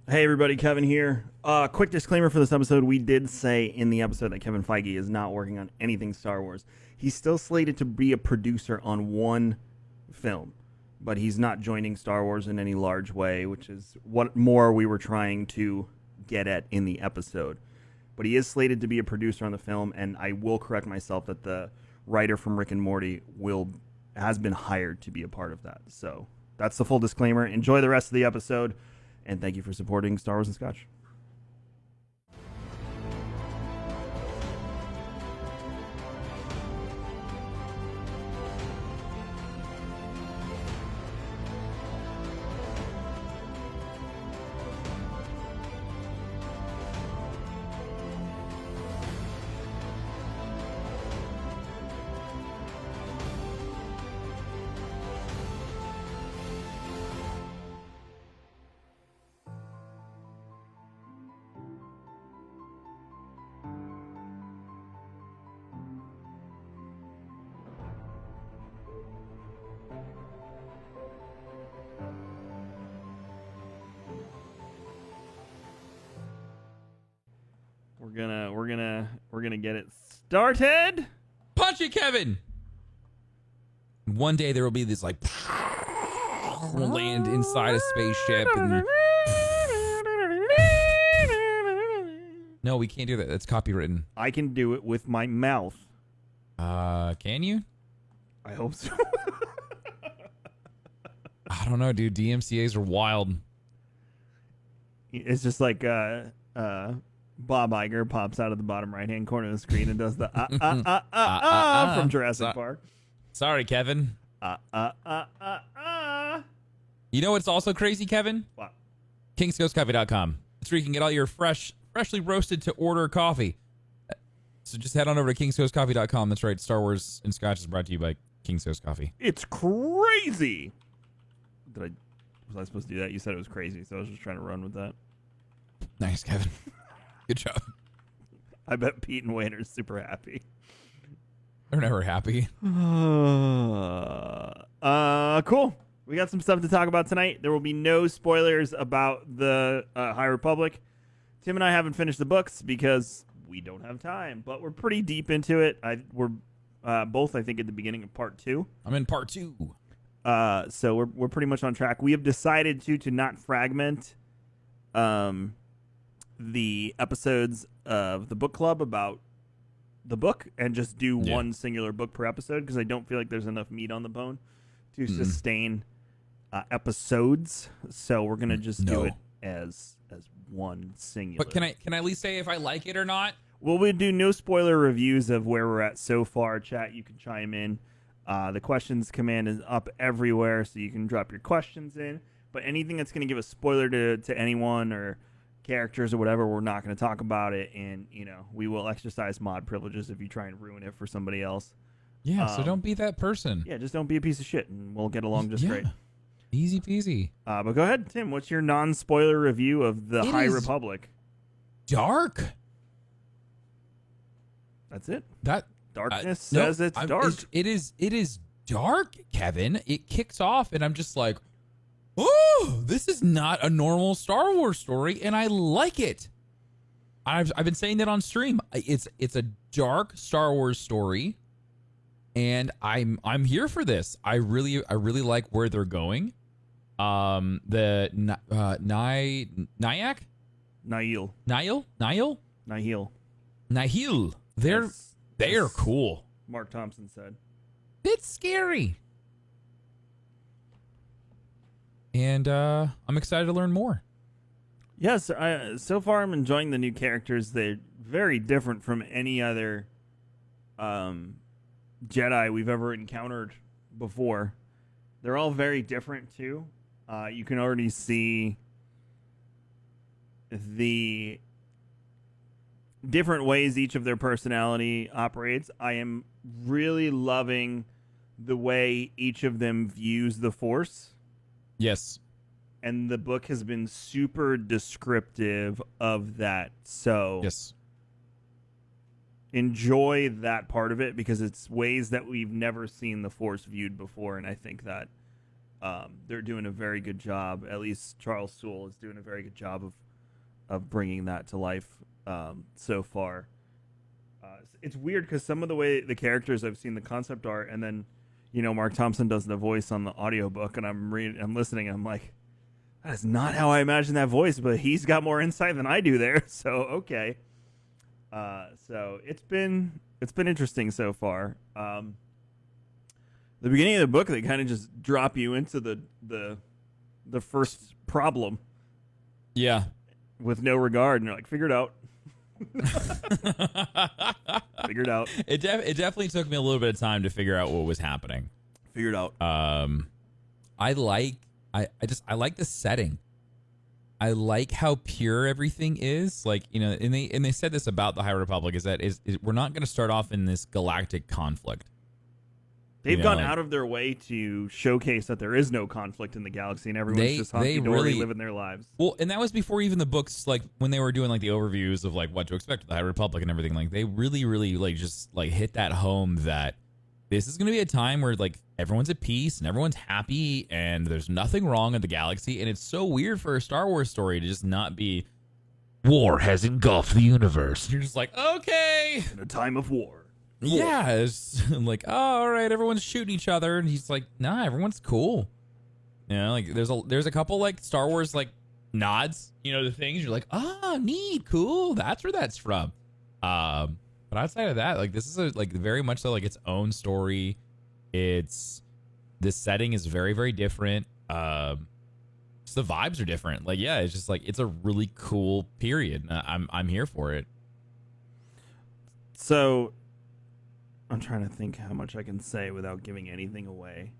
Hey everybody, Kevin here. Quick disclaimer for this episode. We did say in the episode that Kevin Feige is not working on anything Star Wars. He's still slated to be a producer on one film, but he's not joining Star Wars in any large way, which is what more we were trying to get at in the episode. But he is slated to be a producer on the film, and I will correct myself that the writer from Rick and Morty has been hired to be a part of that. So that's the full disclaimer. Enjoy the rest of the episode. And thank you for supporting Star Wars and Scotch. We're gonna get it started. Punch it, Kevin. One day there will be this we'll land inside a spaceship. And... No, we can't do that. That's copywritten. I can do it with my mouth. Can you? I hope so. I don't know, dude. DMCA's are wild. It's just like Bob Iger pops out of the bottom right-hand corner of the screen and does the from Jurassic Park. Sorry, Kevin. You know what's also crazy, Kevin? What? KingsCoastCoffee.com. It's where you can get all your freshly roasted to order coffee. So just head on over to KingsCoastCoffee.com. That's right. Star Wars and Scotch is brought to you by King's Coast Coffee. It's crazy. Was I supposed to do that? You said it was crazy, so I was just trying to run with that. Nice, Kevin. Good job. I bet Pete and Wayne are super happy. They're never happy. Cool. We got some stuff to talk about tonight. There will be no spoilers about the High Republic. Tim and I haven't finished the books because we don't have time, but we're pretty deep into it. We're both, I think, at the beginning of part 2. I'm in part 2. So we're pretty much on track. We have decided to not fragment the episodes of the book club about the book and just do one singular book per episode, because I don't feel like there's enough meat on the bone to sustain episodes. So we're gonna just do it as one singular. But can I at least say if I like it or not? Well, we do no spoiler reviews of where we're at so far. Chat, you can chime in. The questions command is up everywhere, so you can drop your questions in. But anything that's going to give a spoiler to anyone or characters or whatever, we're not going to talk about it. And, we will exercise mod privileges if you try and ruin it for somebody else. Yeah, so don't be that person. Yeah, just don't be a piece of shit, and we'll get along just great. Easy peasy. But go ahead, Tim. What's your non-spoiler review of the High Republic? Dark. That's it. That darkness says it's dark. It is dark, Kevin. It kicks off, and I'm just like, oh, this is not a normal Star Wars story, and I like it. I've been saying that on stream. It's a dark Star Wars story, and I'm here for this. I really like where they're going. The Nyack? Nihil. They're cool. Mark Thompson said. It's scary. And I'm excited to learn more. Yes, so far I'm enjoying the new characters. They're very different from any other Jedi we've ever encountered before. They're all very different, too. You can already see the different ways each of their personality operates. I am really loving the way each of them views the Force. Yes. And the book has been super descriptive of that. So yes, enjoy that part of it, because it's ways that we've never seen the Force viewed before. And I think that they're doing a very good job. At least Charles Soule is doing a very good job of bringing that to life so far. It's weird because some of the way the characters, I've seen the concept art, and then Mark Thompson does the voice on the audiobook, and I'm listening, and I'm like, that is not how I imagine that voice, but he's got more insight than I do there. So okay. So it's been interesting so far. The beginning of the book, they kind of just drop you into the first problem. Yeah. With no regard, and you're like, figure it out. Figure it out. It definitely took me a little bit of time to figure out what was happening. Figure it out. I like the setting. I like how pure everything is. Like, and they said this about the High Republic is that we're not going to start off in this galactic conflict. They've gone out of their way to showcase that there is no conflict in the galaxy, and everyone's just hunky-dory living their lives. Well, and that was before even the books, like when they were doing like the overviews of like what to expect with the High Republic and everything. Like they really, really like just like hit that home that this is going to be a time where like everyone's at peace and everyone's happy and there's nothing wrong in the galaxy. And it's so weird for a Star Wars story to just not be war has engulfed the universe. You're just like, okay, in a time of war. Yeah, it's like, oh, all right, everyone's shooting each other, and he's like, nah, everyone's cool. Like there's a couple like Star Wars like nods, the things you're like, neat, cool, that's where that's from. But outside of that, like this is like very much so like its own story. This setting is very, very different. Just the vibes are different. Like, yeah, it's just like it's a really cool period. I'm here for it. So I'm trying to think how much I can say without giving anything away.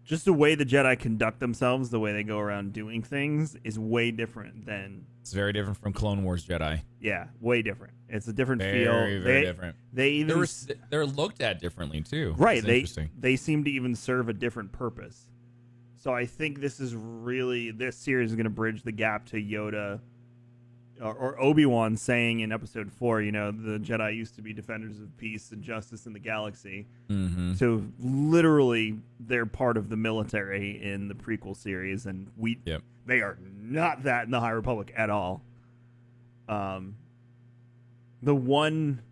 Just the way the Jedi conduct themselves, the way they go around doing things is way different than... It's very different from Clone Wars Jedi. Yeah, way different. It's a different feel. Very different. They're looked at differently, too. Right. They seem to even serve a different purpose. So I think this series is going to bridge the gap to Yoda... Or Obi-Wan saying in Episode 4, the Jedi used to be defenders of peace and justice in the galaxy. Mm-hmm. So literally, they're part of the military in the prequel series, and they are not that in the High Republic at all. The one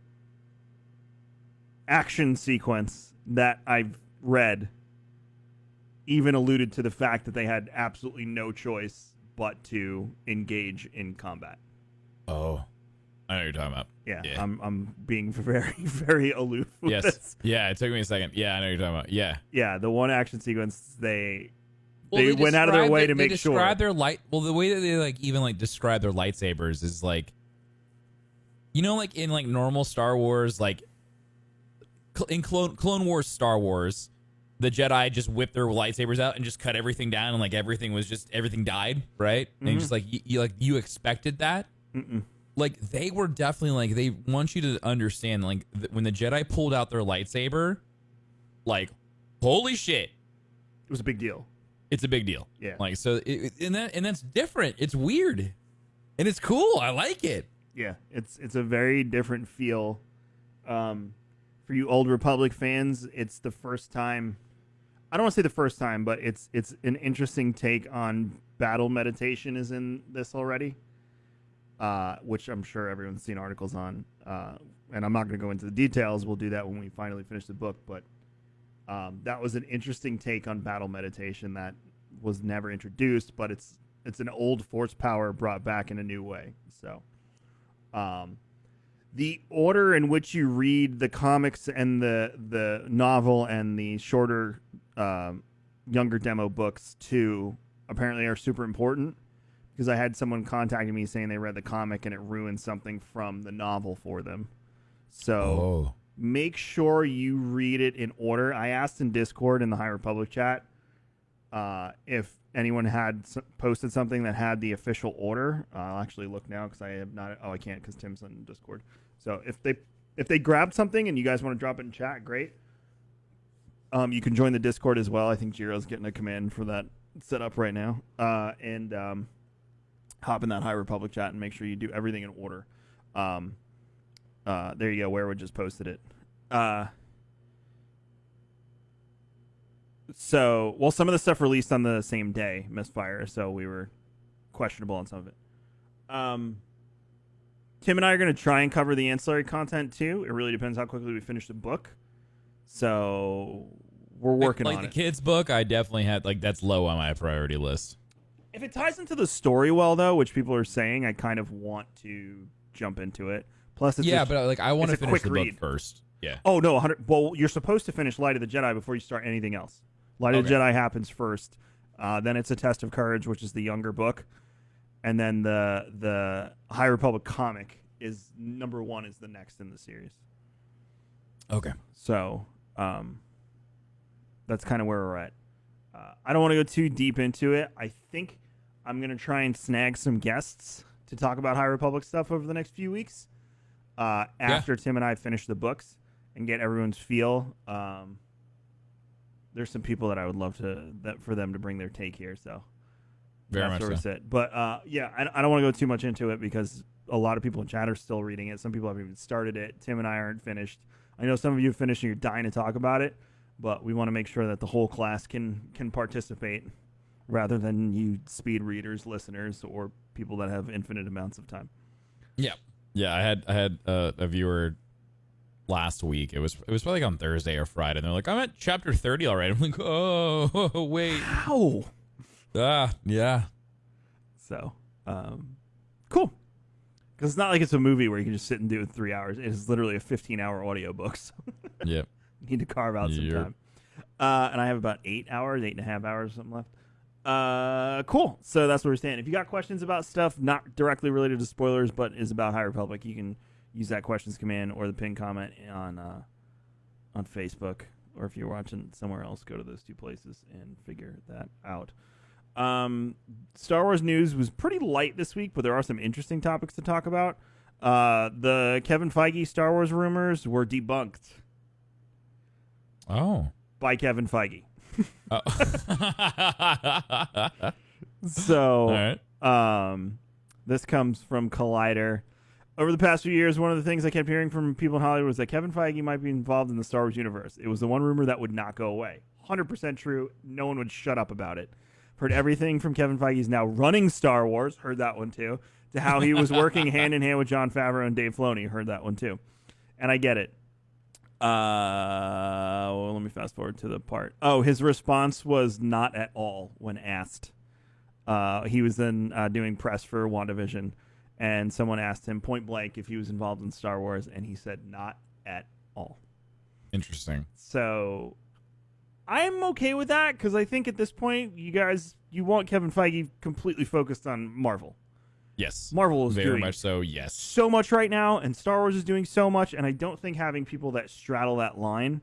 action sequence that I've read even alluded to the fact that they had absolutely no choice but to engage in combat. Oh, I know what you're talking about. Yeah. I'm being very, very aloof with this. Yeah, it took me a second. Yeah, I know what you're talking about. Yeah. Yeah, the one action sequence, they went out of their way to make sure. The way that they like even like describe their lightsabers is like, like in like normal Star Wars, like in Clone Wars Star Wars, the Jedi just whipped their lightsabers out and just cut everything down, and like everything died, right? Mm-hmm. And just like you expected that. Mm-mm. Like they were definitely like they want you to understand like when the Jedi pulled out their lightsaber, like holy shit, it was a big deal. It's a big deal. Yeah. Like so, and that's different. It's weird, and it's cool. I like it. Yeah, it's a very different feel. For you Old Republic fans, it's the first time. I don't want to say the first time, but it's an interesting take on battle meditation is in this already. Which I'm sure everyone's seen articles on, and I'm not going to go into the details. We'll do that when we finally finish the book, but that was an interesting take on battle meditation that was never introduced, but it's an old force power brought back in a new way. So the order in which you read the comics and the novel and the shorter younger demo books too apparently are super important. Because I had someone contacting me saying they read the comic and it ruined something from the novel for them. So make sure you read it in order. I asked in Discord in the High Republic chat if anyone had posted something that had the official order. I'll actually look now because I have not. Oh, I can't because Tim's on Discord. So if they grabbed something and you guys want to drop it in chat, great. You can join the Discord as well. I think Jiro's getting a command for that set up right now. And hop in that High Republic chat and make sure you do everything in order. There you go. Werewood just posted it. So, well, some of the stuff released on the same day, Misfire, so we were questionable on some of it. Tim and I are going to try and cover the ancillary content too. It really depends how quickly we finish the book. So we're working on it. Like the kids' book, I definitely had that's low on my priority list. If it ties into the story well, though, which people are saying, I kind of want to jump into it. Plus, it's but I want to finish the read. book first. Yeah. Oh no, 100. Well, you're supposed to finish Light of the Jedi before you start anything else. Light of the Jedi happens first. Then it's A Test of Courage, which is the younger book, and then the High Republic comic is number 1. Is the next in the series. Okay. So, that's kind of where we're at. I don't want to go too deep into it. I think I'm going to try and snag some guests to talk about High Republic stuff over the next few weeks after Tim and I finish the books and get everyone's feel. There's some people that I would love for them to bring their take here. So very much so. It. But I don't want to go too much into it because a lot of people in chat are still reading it. Some people haven't even started it. Tim and I aren't finished. I know some of you have finished and you're dying to talk about it, but we want to make sure that the whole class can participate rather than you speed readers, listeners, or people that have infinite amounts of time. Yeah. Yeah, I had a viewer last week. It was probably on Thursday or Friday, and they're like, I'm at chapter 30 already. I'm like, oh, wait. How? Yeah. So, cool. Because it's not like it's a movie where you can just sit and do it in 3 hours. It is literally a 15-hour audiobook. So yep. You need to carve out some time. And I have about 8.5 hours, something left. Cool. So that's where we're standing. If you got questions about stuff not directly related to spoilers, but is about High Republic, you can use that questions command or the pinned comment on Facebook. Or if you're watching somewhere else, go to those 2 places and figure that out. Star Wars news was pretty light this week, but there are some interesting topics to talk about. The Kevin Feige Star Wars rumors were debunked. Oh. By Kevin Feige. Oh. So, all right. This comes from Collider. Over the past few years, one of the things I kept hearing from people in Hollywood was that Kevin Feige might be involved in the Star Wars universe. It was the one rumor that would not go away. 100% true. No one would shut up about it. Heard everything from Kevin Feige's now running Star Wars. Heard that one too. To how he was working hand in hand with Jon Favreau and Dave Filoni. Heard that one too. And I get it. Well, let me fast forward to the part. Oh, his response was not at all when asked. He was then doing press for WandaVision, and someone asked him point blank if he was involved in Star Wars, and he said not at all. Interesting. So I'm okay with that because I think at this point, you want Kevin Feige completely focused on Marvel. Yes. Marvel is very doing much so, yes. so much right now, and Star Wars is doing so much, and I don't think having people that straddle that line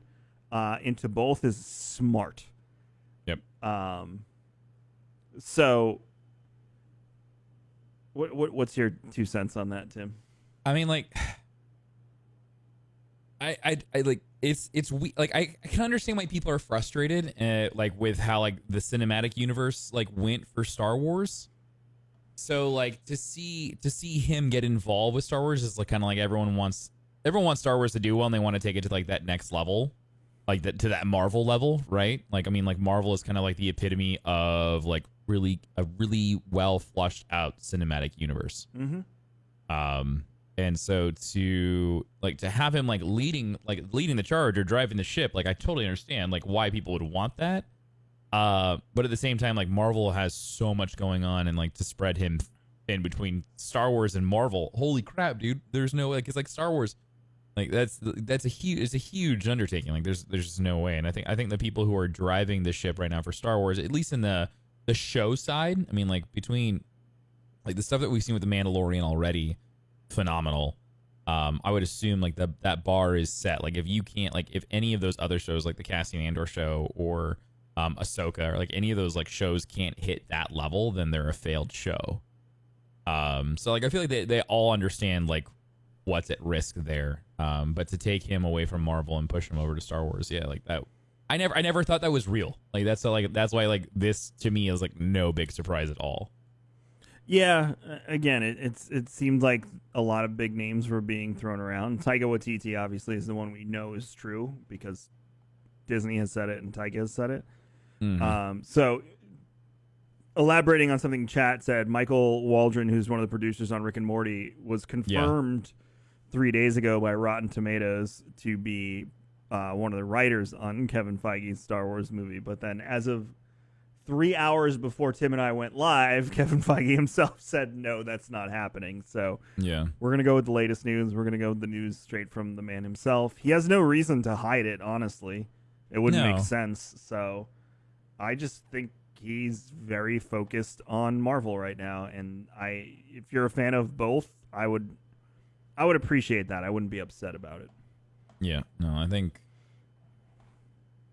into both is smart. Yep. So what's your 2 cents on that, Tim? I mean, like, I like it's like I can understand why people are frustrated, like with how like the cinematic universe like went for Star Wars. So like to see him get involved with Star Wars is like kind of like everyone wants Star Wars to do well, and they want to take it to like that next level, like to that Marvel level, right? Like I mean, like Marvel is kind of like the epitome of like a really well flushed out cinematic universe. Mm-hmm. And so to have him like leading the charge or driving the ship, like I totally understand like why people would want that. But at the same time, like Marvel has so much going on, and like to spread him in between Star Wars and Marvel, holy crap, dude! There's no like it's like Star Wars, like it's a huge undertaking. Like there's just no way. And I think the people who are driving the ship right now for Star Wars, at least in the show side, I mean, like between like the stuff that we've seen with the Mandalorian already, phenomenal. I would assume like that bar is set. Like if you can't like if any of those other shows like the Cassian Andor show or Ahsoka or like any of those like shows can't hit that level, then they're a failed show. So like I feel like they all understand like what's at risk there. But to take him away from Marvel and push him over to Star Wars, yeah, like that. I never thought that was real. Like that's why like this to me is like no big surprise at all. Yeah, again, it seemed like a lot of big names were being thrown around. Taika Waititi obviously is the one we know is true because Disney has said it and Taika has said it. So elaborating on something chat said, Michael Waldron, who's one of the producers on Rick and Morty, was confirmed 3 days ago by Rotten Tomatoes to be one of the writers on Kevin Feige's Star Wars movie. But then as of 3 hours before Tim and I went live, Kevin Feige himself said, no, that's not happening. So we're going to go with the latest news. We're going to go with the news straight from the man himself. He has no reason to hide it, honestly. It wouldn't make sense. So I just think he's very focused on Marvel right now. And if you're a fan of both, I would appreciate that. I wouldn't be upset about it. Yeah, no, I think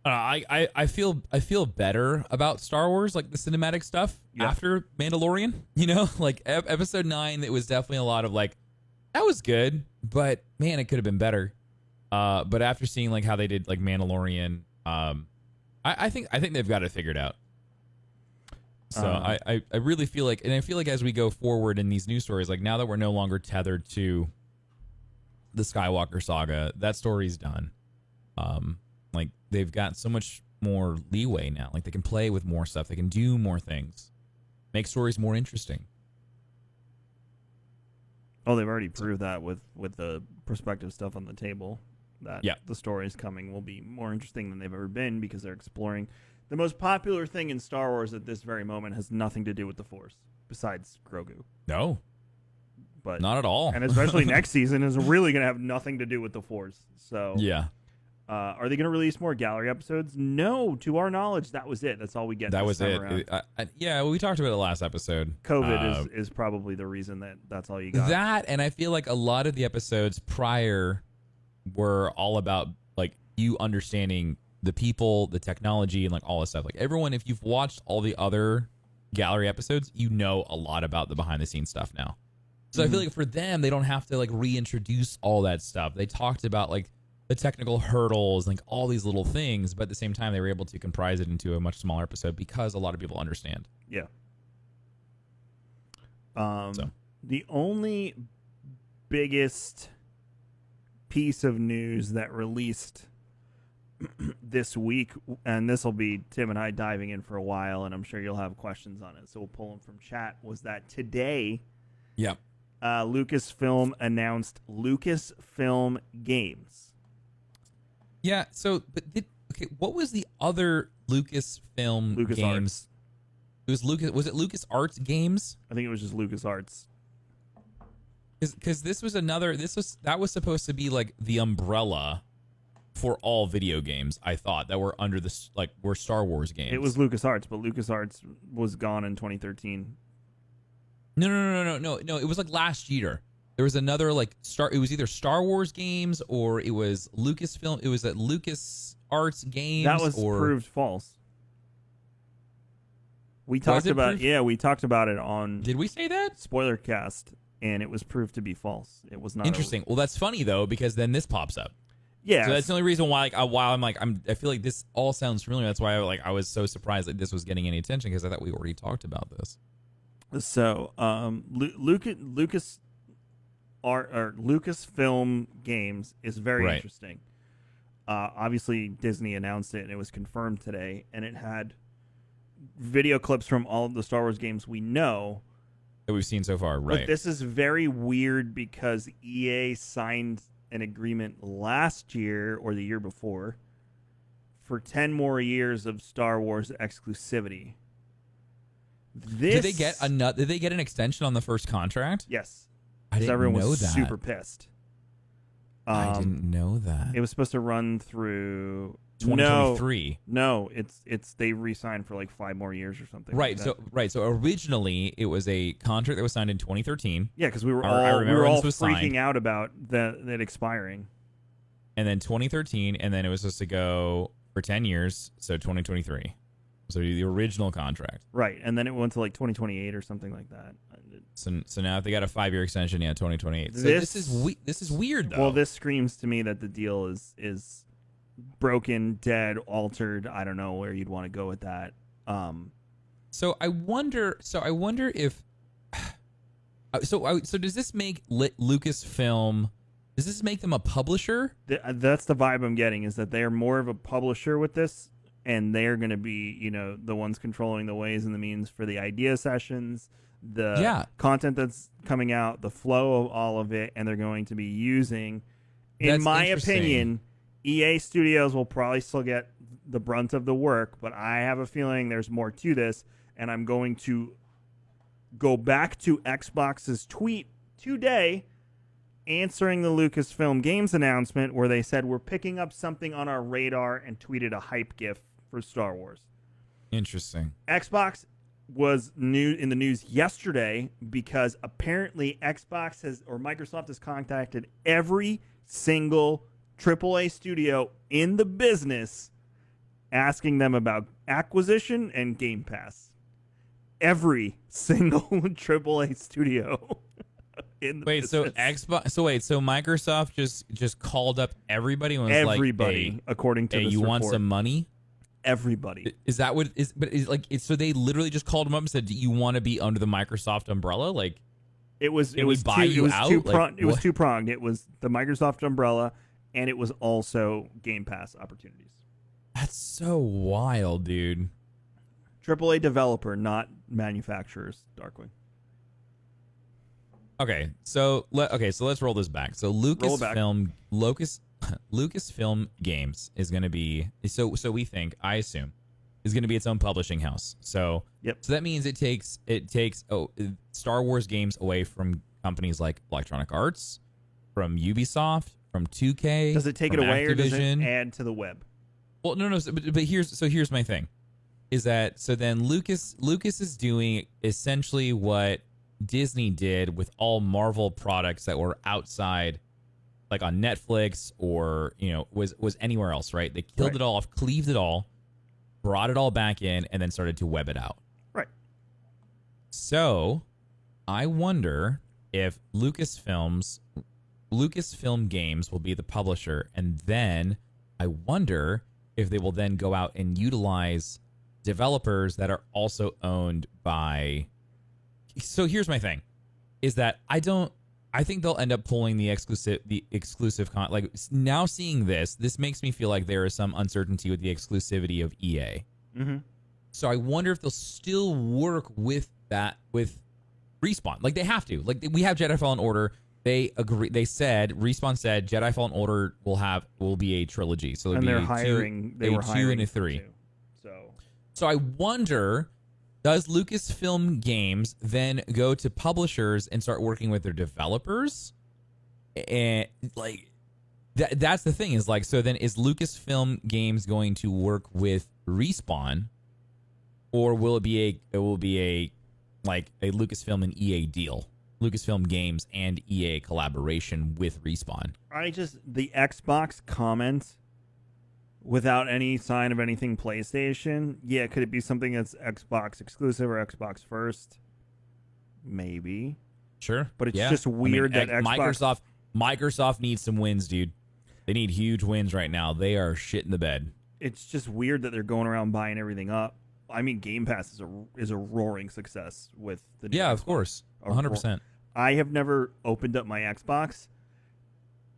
I feel better about Star Wars, like the cinematic stuff after Mandalorian. You know, like episode 9, it was definitely a lot of like, that was good, but man, it could have been better. But after seeing like how they did like Mandalorian, I think they've got it figured out. So I really feel like, and I feel like as we go forward in these news stories, like now that we're no longer tethered to the Skywalker saga, that story's done. Like they've got so much more leeway now. Like they can play with more stuff. They can do more things, make stories more interesting. Oh, they've already proved that with the perspective stuff on the table. That the stories coming will be more interesting than they've ever been because they're exploring. The most popular thing in Star Wars at this very moment has nothing to do with the Force, besides Grogu. No. But not at all. And especially next season is really going to have nothing to do with the Force. So are they going to release more gallery episodes? No, to our knowledge, that was it. That's all we get. That was it. We talked about it last episode. COVID is probably the reason that's all you got. That, and I feel like a lot of the episodes prior were all about like you understanding the people, the technology, and like all this stuff. Like everyone, if you've watched all the other gallery episodes, you know a lot about the behind the scenes stuff now. So I feel like for them, they don't have to like reintroduce all that stuff. They talked about like the technical hurdles, like all these little things, but at the same time, they were able to comprise it into a much smaller episode because a lot of people understand. Yeah. The only biggest piece of news that released this week, and this will be Tim and I diving in for a while, and I'm sure you'll have questions on it, so we'll pull them from chat, was that today Lucasfilm announced Lucasfilm Games. Yeah, so what was the other Lucasfilm Games? Arts. It was was it LucasArts Games? I think it was just LucasArts. Because that was supposed to be like the umbrella for all video games, I thought, that were under this, like, were Star Wars games. It was LucasArts, but LucasArts was gone in 2013. No. It was like last year. There was another like it was either Star Wars games or it was Lucasfilm. It was at LucasArts Games. That was proved false. We talked about we talked about it on. Did we say that? Spoiler cast, and it was proved to be false. It was not interesting. Well, that's funny though because then this pops up. Yeah, so that's the only reason why. I feel like this all sounds familiar. That's why I was so surprised that this was getting any attention because I thought we already talked about this. So, Lucasfilm Games is very interesting. Obviously, Disney announced it, and it was confirmed today, and it had video clips from all of the Star Wars games we know that we've seen so far. Right. But this is very weird because EA signed an agreement last year or the year before for 10 more years of Star Wars exclusivity. Did they get an extension on the first contract? Yes. I didn't everyone know was that. super pissed. I didn't know that. It was supposed to run through 2023. No, it's they re-signed for like 5 more years or something. Right. Like So originally it was a contract that was signed in 2013. Yeah, because we were all freaking signed out about that expiring. And then 2013, and then it was supposed to go for 10 years, so 2023. So the original contract. Right, and then it went to like 2028 or something like that. So now if they got a 5-year extension, 2028. So this is weird though. Well, this screams to me that the deal is broken, dead, altered. I don't know where you'd want to go with that. So I wonder if so does this make Lucasfilm? Does this make them a publisher? That's the vibe I'm getting, is that they are more of a publisher with this and they're going to be, the ones controlling the ways and the means for the idea sessions, the content that's coming out, the flow of all of it, and they're going to be using, in my opinion, EA Studios will probably still get the brunt of the work, but I have a feeling there's more to this, and I'm going to go back to Xbox's tweet today answering the Lucasfilm Games announcement where they said we're picking up something on our radar and tweeted a hype gif for Star Wars. Interesting. Xbox was in the news yesterday because apparently Microsoft has contacted every single AAA studio in the business asking them about acquisition and Game Pass. Every single AAA studio. So Microsoft just called up everybody and was everybody, like, according to this report. Want some money? Everybody. Is that what is? But is like so they literally just called them up and said, "Do you want to be under the Microsoft umbrella?" Like it was two pronged. It was the Microsoft umbrella, and it was also Game Pass opportunities. That's so wild, dude. AAA developer, not manufacturers. Darkwing. Okay, so let's roll this back. So Lucasfilm Games is going to be so we think, I assume, is going to be its own publishing house. So So that means it takes Star Wars games away from companies like Electronic Arts, from Ubisoft, from 2K. Does it take it away, Activision, or does it add to the web? Well, no. But here's my thing, is that so then Lucas is doing essentially what Disney did with all Marvel products that were outside, like on Netflix or was anywhere else, right? They killed it all off, cleaved it all, brought it all back in, and then started to web it out. Right. So I wonder if Lucasfilm Games will be the publisher, and then I wonder if they will then go out and utilize developers that are also owned by. So here's my thing, is that I think they'll end up pulling the exclusive like now seeing this makes me feel like there is some uncertainty with the exclusivity of EA. Mm-hmm. So I wonder if they'll still work with Respawn. Like they have to. Like we have Jedi Fallen Order. They agree. Respawn said Jedi Fallen Order will be a trilogy. So they're hiring. They were hiring 2 and a 3. Too, so I wonder, does Lucasfilm Games then go to publishers and start working with their developers? And like that's the thing, is like, so then is Lucasfilm Games going to work with Respawn, or will it be a Lucasfilm and EA deal? Lucasfilm Games and EA collaboration with Respawn. The Xbox comment without any sign of anything PlayStation. Yeah, could it be something that's Xbox exclusive or Xbox first? Maybe. Sure. But it's just weird that Microsoft needs some wins, dude. They need huge wins right now. They are shit in the bed. It's just weird that they're going around buying everything up. I mean, Game Pass is a roaring success with the new Xbox. Of course. 100%. I have never opened up my Xbox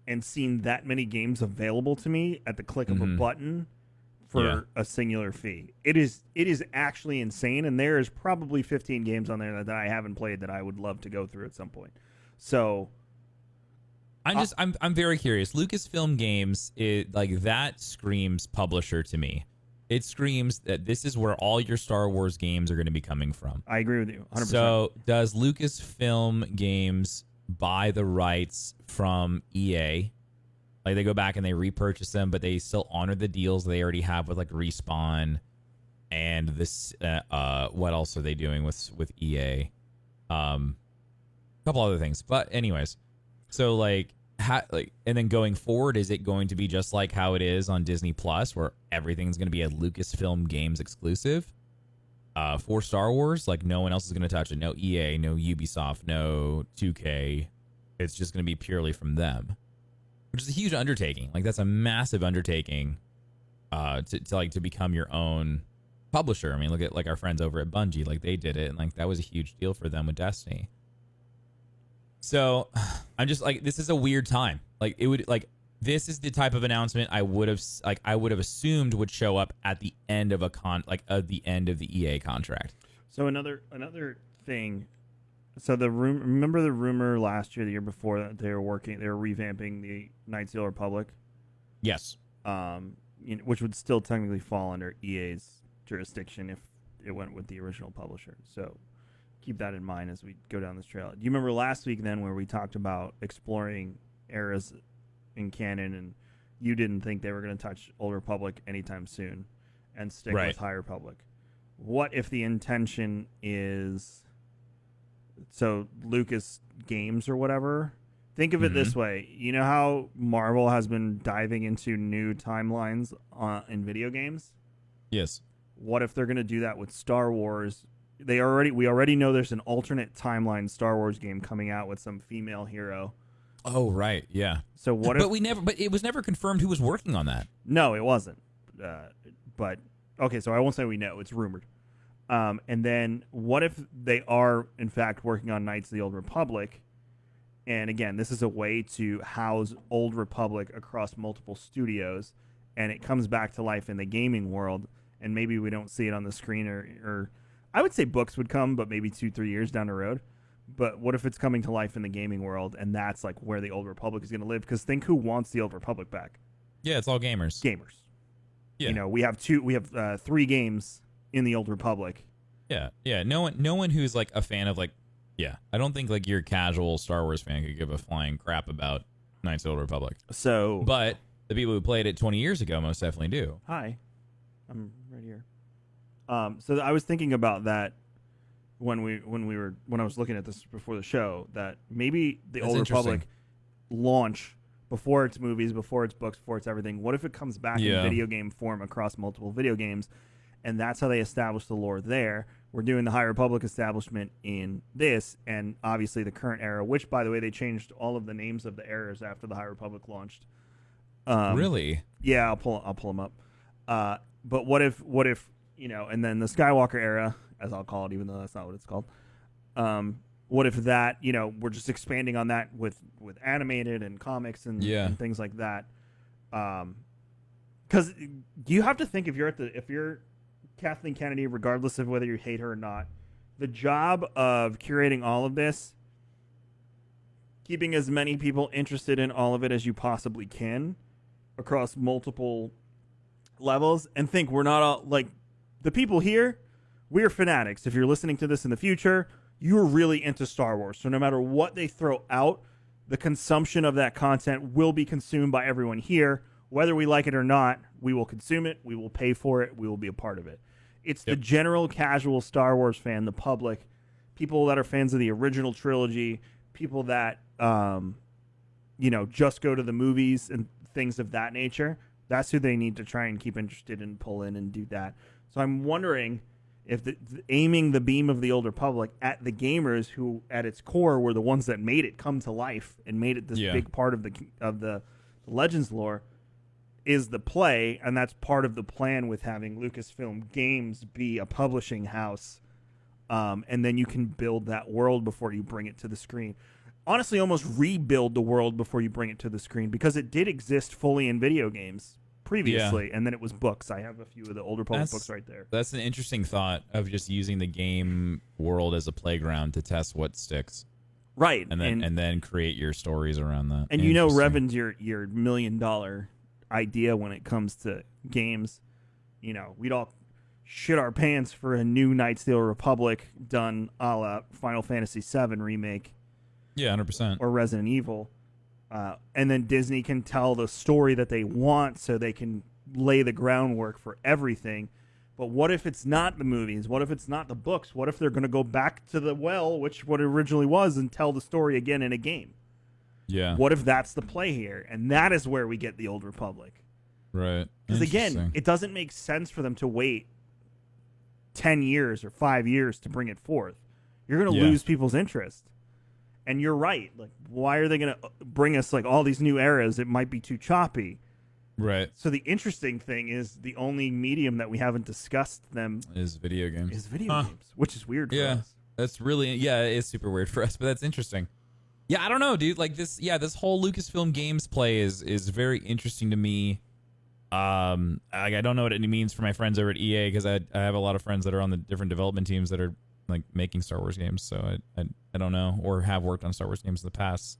and seen that many games available to me at the click of a button for a singular fee. It is actually insane, and there is probably 15 games on there that I haven't played that I would love to go through at some point. So I'm very curious. Lucasfilm Games, that screams publisher to me. It screams that this is where all your Star Wars games are going to be coming from. I agree with you 100%. So does Lucasfilm Games buy the rights from EA? Like they go back and they repurchase them, but they still honor the deals they already have with like Respawn and this. What else are they doing with EA? A couple other things, but anyways. So and then going forward, is it going to be just like how it is on Disney Plus, where everything's going to be a Lucasfilm Games exclusive for Star Wars? Like no one else is going to touch it. No EA, no Ubisoft, no 2K. It's just going to be purely from them, which is a huge undertaking. Like that's a massive undertaking to become your own publisher. I mean, look at like our friends over at Bungie. Like they did it, and like that was a huge deal for them with Destiny. So I'm just like, this is a weird time. Like it would, like This is the type of announcement I would have assumed would show up at the end of the end of the EA contract. So another thing. So remember the rumor last year, the year before, that they were revamping the Knights of the Old Republic. Yes. Which would still technically fall under EA's jurisdiction if it went with the original publisher. So keep that in mind as we go down this trail. Do you remember last week then where we talked about exploring eras in canon, and you didn't think they were going to touch Old Republic anytime soon and stick with High Republic? What if the intention is, so Lucas Games or whatever, think of it this way. You know how Marvel has been diving into new timelines in video games? Yes. What if they're going to do that with Star Wars? We already know there's an alternate timeline Star Wars game coming out with some female hero. Oh, right. Yeah. So what if... But it was never confirmed who was working on that. No, it wasn't. But, okay, so I won't say we know. It's rumored. And then what if they are, in fact, working on Knights of the Old Republic? And again, this is a way to house Old Republic across multiple studios, and it comes back to life in the gaming world, and maybe we don't see it on the screen, or I would say books would come, but maybe 2-3 years down the road. But what if it's coming to life in the gaming world, and that's like where the Old Republic is going to live? Because think who wants the Old Republic back? Yeah, it's all gamers. Gamers. Yeah. You know, we have 3 games in the Old Republic. Yeah, yeah. No one who's like a fan of I don't think like your casual Star Wars fan could give a flying crap about Knights of the Old Republic. So, but the people who played it 20 years ago most definitely do. Hi, I'm right here. So I was thinking about that when I was looking at this before the show, that maybe the Old Republic launch before its movies, before its books, before its everything. What if it comes back in video game form across multiple video games? And that's how they establish the lore there. We're doing the High Republic establishment in this, and obviously the current era, which, by the way, they changed all of the names of the eras after the High Republic launched. Really? Yeah, I'll pull them up. But what if and then the Skywalker era, as I'll call it, even though that's not what it's called. What if that, we're just expanding on that with animated and comics and things like that. Because you have to think, if you're Kathleen Kennedy, regardless of whether you hate her or not, the job of curating all of this, keeping as many people interested in all of it as you possibly can across multiple levels, and think we're not all, like, the people here, we're fanatics. If you're listening to this in the future, you're really into Star Wars. So no matter what they throw out, the consumption of that content will be consumed by everyone here. Whether we like it or not, we will consume it, we will pay for it, we will be a part of it. It's the general casual Star Wars fan, the public, people that are fans of the original trilogy, people that, just go to the movies and things of that nature. That's who they need to try and keep interested and pull in and do that. So I'm wondering if aiming the beam of the Old Republic at the gamers who, at its core, were the ones that made it come to life and made it this big part of the Legends lore, is the play, and that's part of the plan with having Lucasfilm Games be a publishing house, and then you can build that world before you bring it to the screen. Honestly, almost rebuild the world before you bring it to the screen, because it did exist fully in video games previously, and then it was books. I have a few of the Old Republic books right there. That's an interesting thought, of just using the game world as a playground to test what sticks. Right. And then create your stories around that. And Revan's your $1 million idea when it comes to games. We'd all shit our pants for a new Knights of the Old Republic done a la Final Fantasy VII remake. Yeah, 100%. Or Resident Evil. And then Disney can tell the story that they want, so they can lay the groundwork for everything. But what if it's not the movies? What if it's not the books? What if they're going to go back to the well, which what it originally was, and tell the story again in a game? Yeah. What if that's the play here? And that is where we get the Old Republic. Right. Because again, it doesn't make sense for them to wait 10 years or 5 years to bring it forth. You're going to lose people's interest. And you're right. Like, why are they going to bring us like all these new eras? It might be too choppy. Right. So the interesting thing is, the only medium that we haven't discussed them is video games. Games, which is weird for us. That's really, it is super weird for us, but that's interesting. Yeah, I don't know, dude. Like this whole Lucasfilm Games play is very interesting to me. I don't know what it means for my friends over at EA because I have a lot of friends that are on the different development teams that are like making Star Wars games. So I don't know, or have worked on Star Wars games in the past.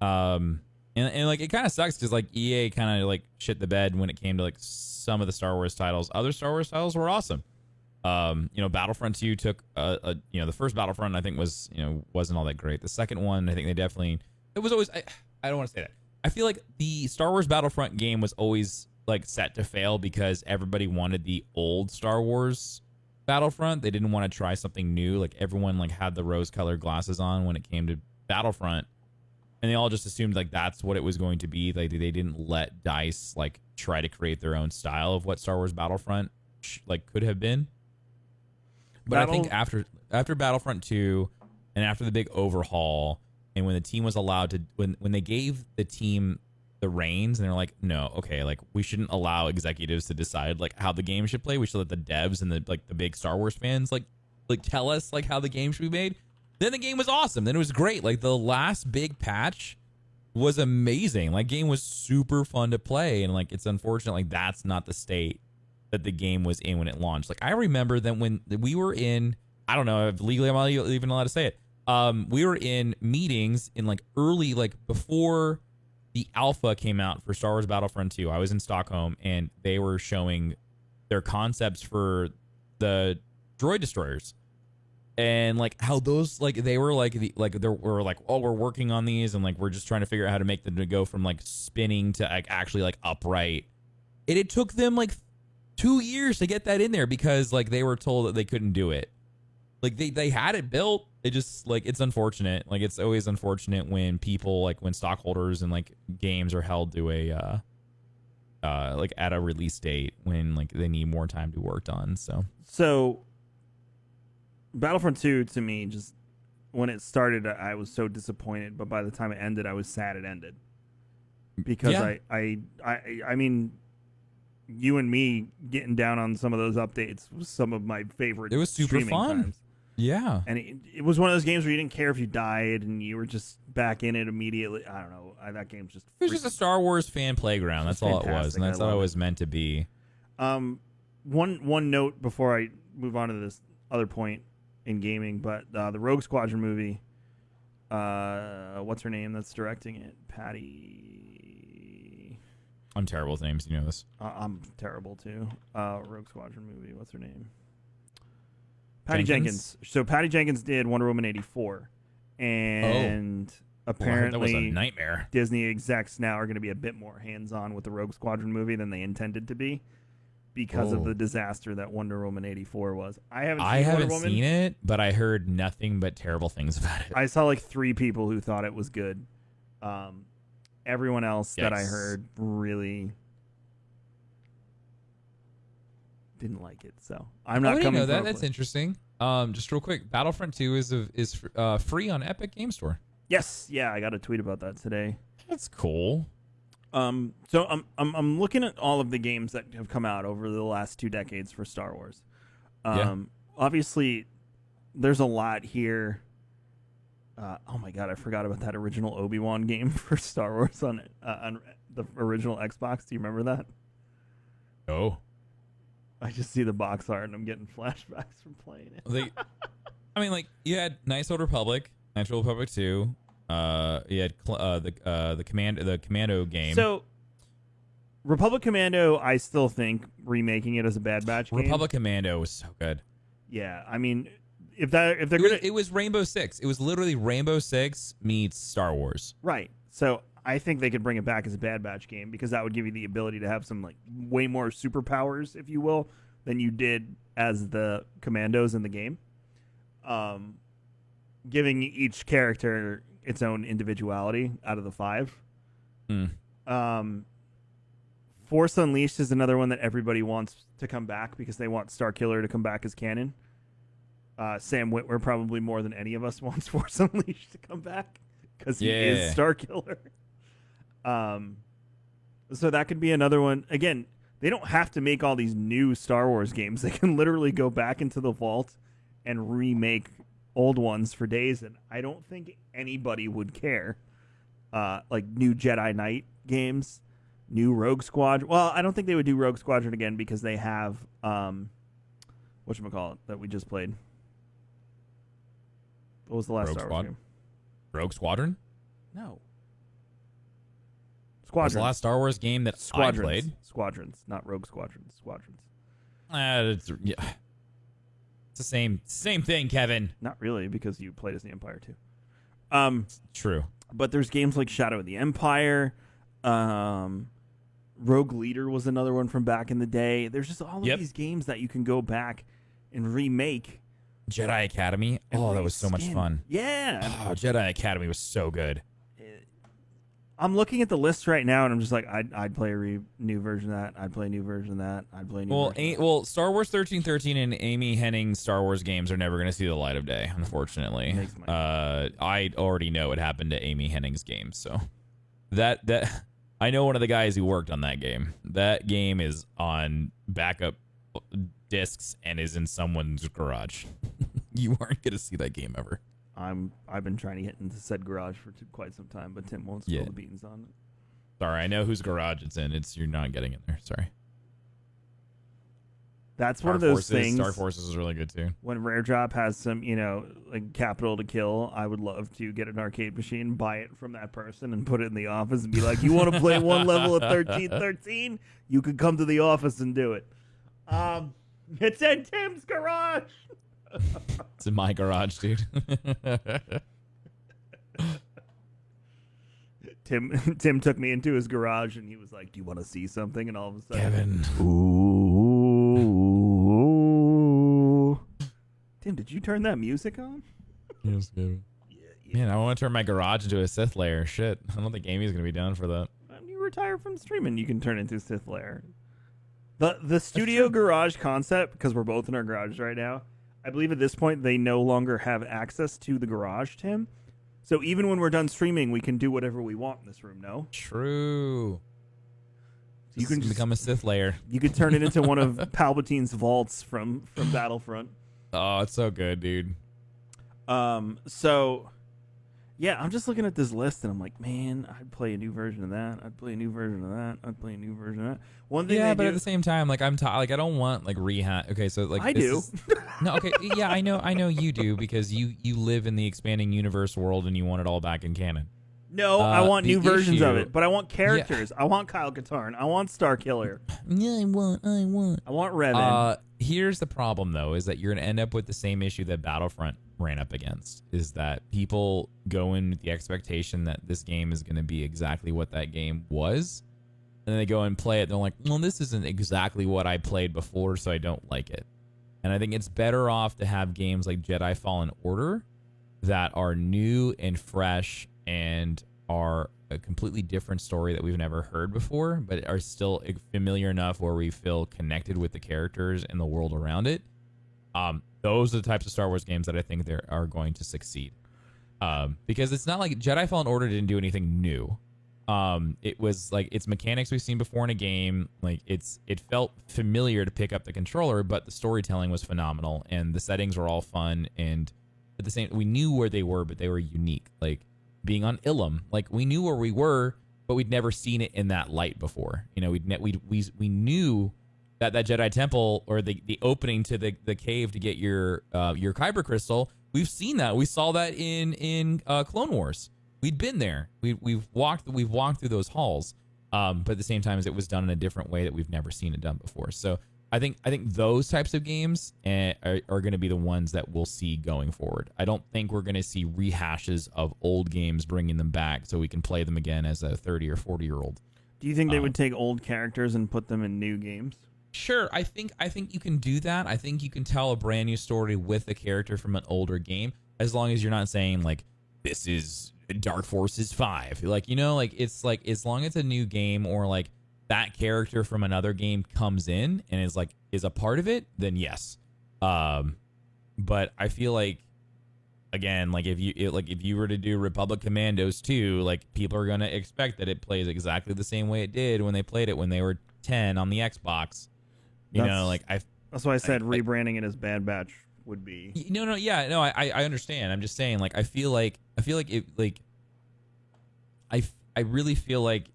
And like it kind of sucks because like EA kind of like shit the bed when it came to like some of the Star Wars titles. Other Star Wars titles were awesome. Battlefront 2 took the first Battlefront I think was wasn't all that great. The second one I think it was always I don't want to say that. I feel like the Star Wars Battlefront game was always like set to fail because everybody wanted the old Star Wars Battlefront. They didn't want to try something new. Like everyone like had the rose-colored glasses on when it came to Battlefront, and they all just assumed like that's what it was going to be. Like they didn't let DICE like try to create their own style of what Star Wars Battlefront could have been. But I think after Battlefront 2 and after the big overhaul, and when the team was allowed to, when they gave the team the reins, and they're like, no, okay, like we shouldn't allow executives to decide like how the game should play. We should let the devs and the big Star Wars fans like tell us like how the game should be made. Then the game was awesome. Then it was great. Like the last big patch was amazing. Like game was super fun to play, and like it's unfortunate like that's not the state that the game was in when it launched. Like I remember that when we were in, I don't know if legally I'm not even allowed to say it. We were in meetings in like early, like before the alpha came out for Star Wars Battlefront 2. I was in Stockholm and they were showing their concepts for the droid destroyers. And like how those like they were like they were like, oh, we're working on these and like we're just trying to figure out how to make them to go from like spinning to like actually like upright. And it took them like 2 years to get that in there because like they were told that they couldn't do it. Like they had it built. It just like it's unfortunate. Like it's always unfortunate when people like when stockholders and like games are held to a like at a release date when like they need more time to work on. So Battlefront 2 to me, just when it started, I was so disappointed. But by the time it ended, I was sad it ended because I mean, you and me getting down on some of those updates was some of my favorite. It was super fun. Times. Yeah, and it was one of those games where you didn't care if you died and you were just back in it immediately. I don't know. That game's just it was just a Star Wars fan playground. That's all it was, and that's all it was meant to be. One note before I move on to this other point in gaming, but the Rogue Squadron movie, what's her name that's directing it? Patty. I'm terrible with names. You know this. I'm terrible too. Rogue Squadron movie. What's her name? Patty Jenkins. So Patty Jenkins did Wonder Woman 84, and apparently that was a nightmare. Disney execs now are going to be a bit more hands-on with the Rogue Squadron movie than they intended to be because of the disaster that Wonder Woman 84 was. I haven't seen it, but I heard nothing but terrible things about it. I saw like 3 people who thought it was good. Everyone else that I heard really didn't like it, so I'm not coming. That's interesting. Just real quick, Battlefront 2 is free on Epic Game Store. Yes, yeah, I got a tweet about that today. That's cool. So I'm looking at all of the games that have come out over the last 2 decades for Star Wars. Obviously, there's a lot here. Oh my god, I forgot about that original Obi-Wan game for Star Wars on the original Xbox. Do you remember that? No. I just see the box art and I'm getting flashbacks from playing it. I mean, like you had Knights of the Republic, Knights of the Republic 2. You had the Commando game. So Republic Commando, I still think remaking it as a Bad Batch game. Republic Commando was so good. Yeah, I mean, if they're gonna, it was Rainbow Six. It was literally Rainbow Six meets Star Wars. Right. So I think they could bring it back as a Bad Batch game because that would give you the ability to have some like way more superpowers, if you will, than you did as the commandos in the game. Giving each character its own individuality out of the 5. Force Unleashed is another one that everybody wants to come back because they want Starkiller to come back as canon. Sam Witwer probably more than any of us wants Force Unleashed to come back because he is Starkiller. So that could be another one. Again, they don't have to make all these new Star Wars games. They can literally go back into the vault and remake old ones for days, and I don't think anybody would care. Like new Jedi Knight games, new Rogue Squadron. Well, I don't think they would do Rogue Squadron again because they have whatchamacallit that we just played. What was the last Star Wars game? Rogue Squadron? No. What was the last Star Wars game that I played? Squadrons, not Rogue Squadrons. Squadrons. It's the same thing, Kevin. Not really, because you played as the Empire too. True. But there's games like Shadow of the Empire. Rogue Leader was another one from back in the day. There's just all of these games that you can go back and remake. Jedi Academy. Oh, that was so much fun. Yeah. Oh, Jedi Academy was so good. I'm looking at the list right now, and I'm just like, I'd play a new version of that. I'd play a new version of that. I'd play a new version of that. Well, Star Wars 1313 and Amy Hennig's Star Wars games are never going to see the light of day, unfortunately. I already know what happened to Amy Hennig's games, so that I know one of the guys who worked on that game. That game is on backup discs and is in someone's garage. You aren't going to see that game ever. I've been trying to get into said garage for quite some time, but Tim won't spill the beans on it. Sorry, I know whose garage it's in. You're not getting in there. Sorry. That's one of those things. Star Forces is really good too. When Rare Drop has some, like capital to kill, I would love to get an arcade machine, buy it from that person, and put it in the office and be like, "You want to play one level of 1313? You could come to the office and do it." It's in Tim's garage. It's in my garage, dude. Tim took me into his garage and he was like, "Do you want to see something?" And all of a sudden, Kevin. Ooh. Tim, did you turn that music on? Yes, Kevin. Yeah. Man, I want to turn my garage into a Sith lair. Shit, I don't think Amy's gonna be down for that. When you retire from streaming, you can turn into a Sith lair. The studio garage concept, because we're both in our garage right now, I believe at this point they no longer have access to the garage, Tim. So even when we're done streaming, we can do whatever we want in this room, no? True. You can become a Sith lair. You could turn it into one of Palpatine's vaults from Battlefront. Oh, it's so good, dude. So, yeah, I'm just looking at this list, and I'm like, man, I'd play a new version of that. I'd play a new version of that. I'd play a new version of that. One thing, but at the same time, like I don't want like rehash. Okay, so like I do. No, okay, yeah, I know you do because you live in the expanding universe world and you want it all back in canon. No, I want new versions of it, but I want characters. Yeah. I want Kyle Katarn. I want Starkiller. Yeah, I want Revan. Here's the problem though, is that you're gonna end up with the same issue that Battlefront ran up against, is that people go in with the expectation that this game is gonna be exactly what that game was, and then they go and play it. They're like, well, this isn't exactly what I played before, so I don't like it. And I think it's better off to have games like Jedi Fallen Order that are new and fresh and are a completely different story that we've never heard before, but are still familiar enough where we feel connected with the characters and the world around it. Those are the types of Star Wars games that I think they are going to succeed. Because it's not like Jedi Fallen Order didn't do anything new. It was like its mechanics we've seen before in a game. Like it felt familiar to pick up the controller, but the storytelling was phenomenal and the settings were all fun. And at the same, we knew where they were, but they were unique. Like being on Ilum, like we knew where we were, but we'd never seen it in that light before. You know, we knew that Jedi temple or the opening to the cave to get your Kyber crystal. We've seen that. We saw that in Clone Wars. We'd been there. We've walked through those halls. But at the same time, it was done in a different way that we've never seen it done before. So I think those types of games are going to be the ones that we'll see going forward. I don't think we're going to see rehashes of old games, bringing them back so we can play them again as a 30 or 40-year-old. Do you think they would take old characters and put them in new games? Sure, I think you can do that. I think you can tell a brand new story with a character from an older game, as long as you're not saying like this is Dark Forces 5. Like, you know, like it's like as long as it's a new game or like that character from another game comes in and is a part of it, then yes. But I feel like again, like if you were to do Republic Commandos 2, like people are going to expect that it plays exactly the same way it did when they played it when they were 10 on the Xbox. That's why I said rebranding it as Bad Batch would be. No, yeah, no, I understand. I'm just saying, like, I feel like it, like, I really feel like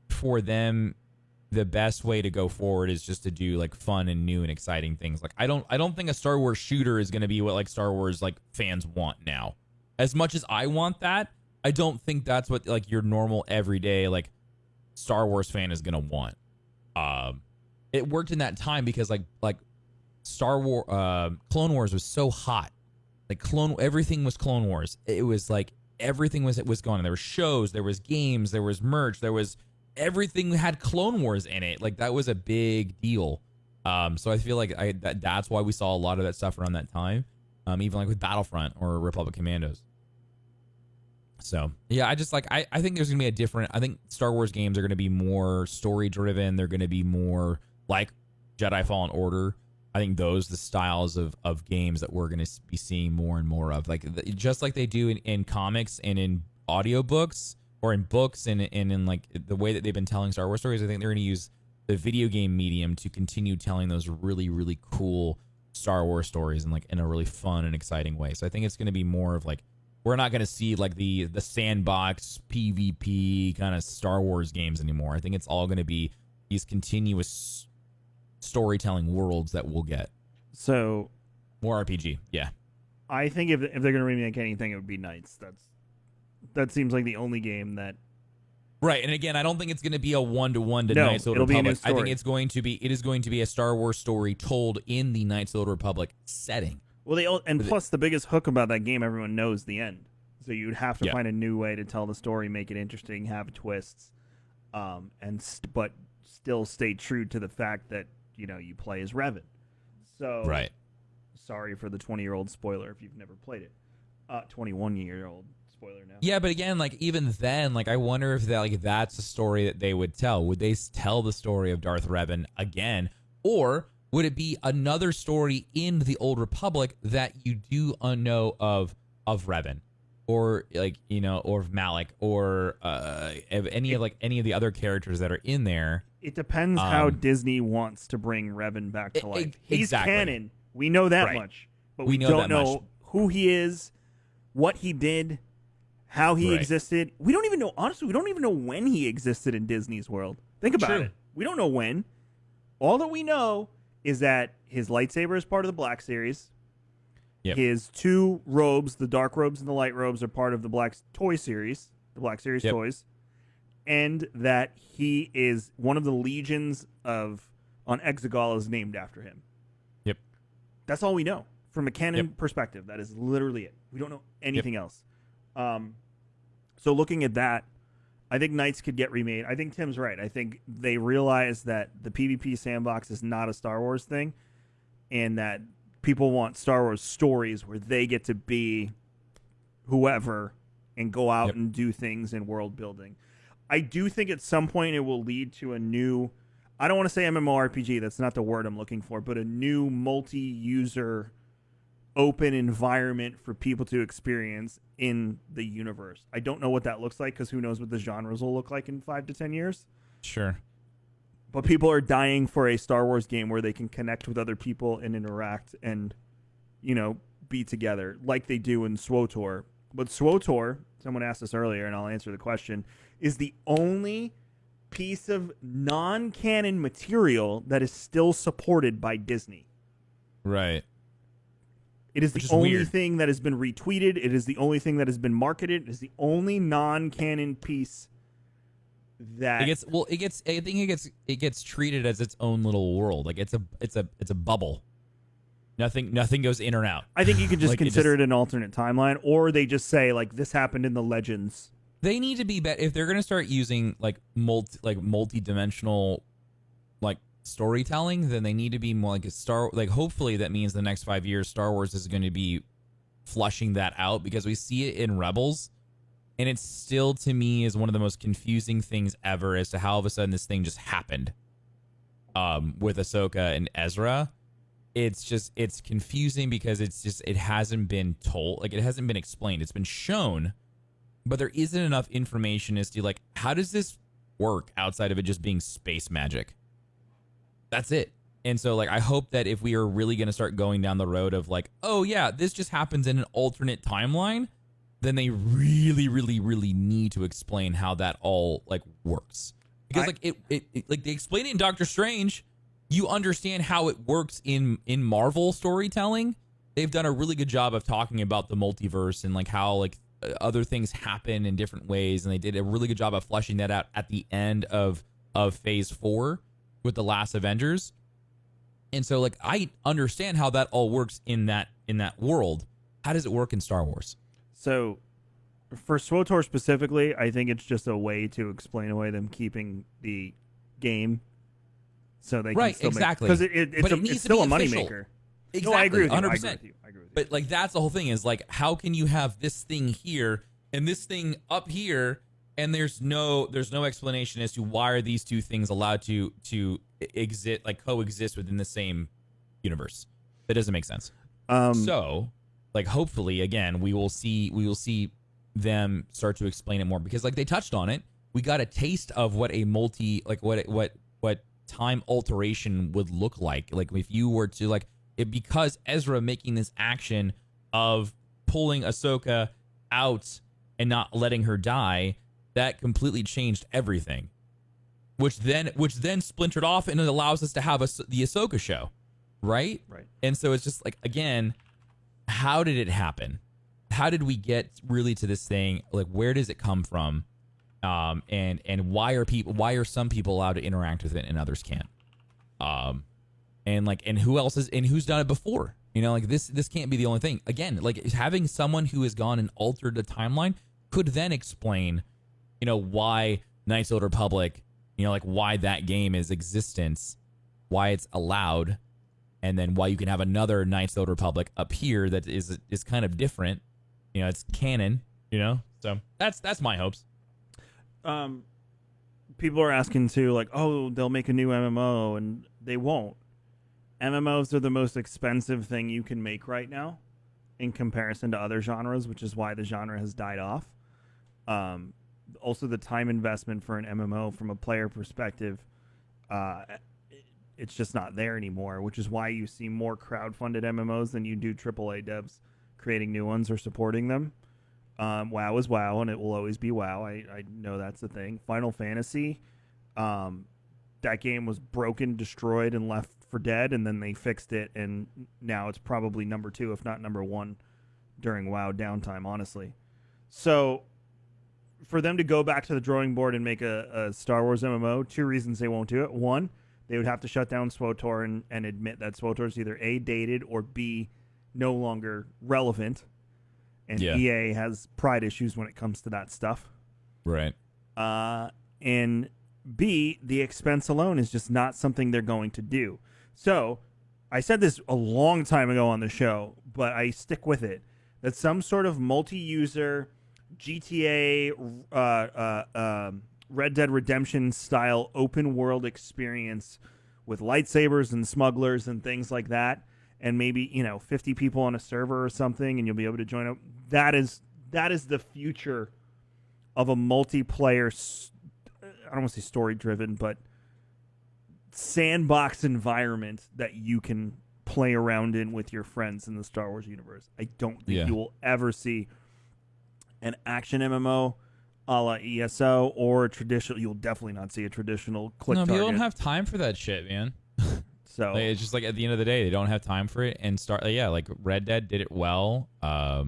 for them, the best way to go forward is just to do like fun and new and exciting things. Like, I don't think a Star Wars shooter is going to be what like Star Wars like fans want now. As much as I want that, I don't think that's what like your normal everyday like Star Wars fan is going to want. It worked in that time because like Star Wars, Clone Wars was so hot. Like everything was Clone Wars. It was like everything was going on. There were shows, there was games, there was merch, there was everything had Clone Wars in it. Like that was a big deal. So I feel like that's why we saw a lot of that stuff around that time. Even like with Battlefront or Republic Commandos. So yeah, I just like I think there's gonna be a different. I think Star Wars games are gonna be more story driven. They're gonna be more like Jedi Fallen Order. I think those the styles of games that we're gonna be seeing more and more of, like just like they do in comics and in audiobooks or in books and in like the way that they've been telling Star Wars stories. I think they're gonna use the video game medium to continue telling those really, really cool Star Wars stories and like in a really fun and exciting way. So I think it's gonna be more of like, we're not going to see like the sandbox PvP kind of Star Wars games anymore. I think it's all going to be these continuous storytelling worlds that we'll get. So more RPG, yeah. I think if they're going to remake anything, it would be Knights. That seems like the only game that. Right, and again, I don't think it's going to be a one-to-one to No, Knights of the it'll be a new Republic. I think story. it is going to be a Star Wars story told in the Knights of the Old Republic setting. Well, plus the biggest hook about that game, everyone knows the end. So you'd have to find a new way to tell the story, make it interesting, have twists, but still stay true to the fact that you play as Revan. So Right. Sorry for the 20-year-old spoiler if you've never played it. 21-year-old spoiler now. Yeah, but again, like even then, like I wonder if that's a story that they would tell. Would they tell the story of Darth Revan again, or would it be another story in the Old Republic that you do know of Revan, or or of Malik, or any of the other characters that are in there? It depends how Disney wants to bring Revan back to life. He's exactly. canon. We know that Right. much, but We we know don't that know much. who he is, what he did, how he Right. existed. We don't even know. Honestly, we don't even know when he existed in Disney's world. Think about True. it. We don't know when. All that we know is that his lightsaber is part of the Black Series. Yep. His two robes, the dark robes and the light robes, are part of the Black Toy Series, the Black Series Yep. toys, and that he is one of the legions on Exegol is named after him. Yep. That's all we know from a canon perspective. That is literally it. We don't know anything else. So looking at that, I think Knights could get remade. I think Tim's right. I think they realize that the PvP sandbox is not a Star Wars thing, and that people want Star Wars stories where they get to be whoever and go out and do things in world building. I do think at some point it will lead to a new, I don't want to say MMORPG, that's not the word I'm looking for, but a new multi-user open environment for people to experience in the universe. I don't know what that looks like because who knows what the genres will look like in 5 to 10 years. Sure. But people are dying for a Star Wars game where they can connect with other people and interact and, be together like they do in SWOTOR. But SWOTOR, someone asked us earlier, and I'll answer the question, is the only piece of non-canon material that is still supported by Disney. Right. It is Which the is only weird. thing that has been retweeted. It is the only thing that has been marketed. It is the only non-canon piece that it gets treated as its own little world. Like it's a bubble. Nothing goes in or out. I think you could just Like, consider it an alternate timeline, or they just say like this happened in the Legends. They need to be better if they're going to start using multi-dimensional like storytelling. Then they need to be more like hopefully that means the next 5 years Star Wars is going to be flushing that out, because we see it in Rebels, and it's still to me is one of the most confusing things ever as to how all of a sudden this thing just happened. With Ahsoka and Ezra, it's confusing because it hasn't been told, like it hasn't been explained. It's been shown, but there isn't enough information as to like how does this work outside of it just being space magic. That's it. And so, like, I hope that if we are really going to start going down the road of like, oh yeah, this just happens in an alternate timeline, then they really, really, really need to explain how that all like works. Because like it like they explain it in Doctor Strange, you understand how it works in Marvel storytelling. They've done a really good job of talking about the multiverse and like how like other things happen in different ways, and they did a really good job of fleshing that out at the end of Phase 4 with the last Avengers. And so, like, I understand how that all works in that world. How does it work in Star Wars? So, for SWTOR specifically, I think it's just a way to explain away them keeping the game, so they can still exactly because it's still a moneymaker. Exactly, no, I agree with 100%. You. I agree with you. But like, that's the whole thing is like, how can you have this thing here and this thing up here, and there's no explanation as to why are these two things allowed to exist, like coexist within the same universe? That doesn't make sense. So, like, hopefully, again, we will see them start to explain it more, because like they touched on it. We got a taste of what a what time alteration would look like. Like if you were to like it, because Ezra making this action of pulling Ahsoka out and not letting her die, that completely changed everything. Which then splintered off, and it allows us to have the Ahsoka show, right? Right. And so it's just like, again, how did it happen? How did we get really to this thing? Like, where does it come from? And why are some people allowed to interact with it and others can't? And who else who's done it before? You know, like this can't be the only thing. Again, like having someone who has gone and altered the timeline could then explain, you know, why Knights of the Old Republic, you know, like why that game is existence, why it's allowed, and then why you can have another Knights of the Old Republic up here that is kind of different. You know, it's canon, you know? So that's my hopes. People are asking too, like, oh, they'll make a new MMO, and they won't. MMOs are the most expensive thing you can make right now in comparison to other genres, which is why the genre has died off. Also, the time investment for an MMO from a player perspective, it's just not there anymore, which is why you see more crowdfunded MMOs than you do AAA devs creating new ones or supporting them. WoW is WoW, and it will always be WoW. I know that's the thing. Final Fantasy, that game was broken, destroyed, and left for dead, and then they fixed it, and now it's probably number 2, if not number 1, during WoW downtime, honestly. So, for them to go back to the drawing board and make a Star Wars MMO, 2 reasons they won't do it. 1, they would have to shut down SWTOR and admit that SWTOR is either A, dated, or B, no longer relevant. And EA has pride issues when it comes to that stuff. Right. And B, the expense alone is just not something they're going to do. So, I said this a long time ago on the show, but I stick with it, that some sort of multi-user GTA, Red Dead Redemption style open world experience with lightsabers and smugglers and things like that, and maybe, you know, 50 people on a server or something, and you'll be able to join up. That is the future of a multiplayer, I don't want to say story driven, but sandbox environment that you can play around in with your friends in the Star Wars universe. I don't think you will ever see an action MMO a la ESO or a traditional. You'll definitely not see a traditional click target. People don't have time for that shit, man. So like, it's just like at the end of the day, they don't have time for it. And like Red Dead did it well. I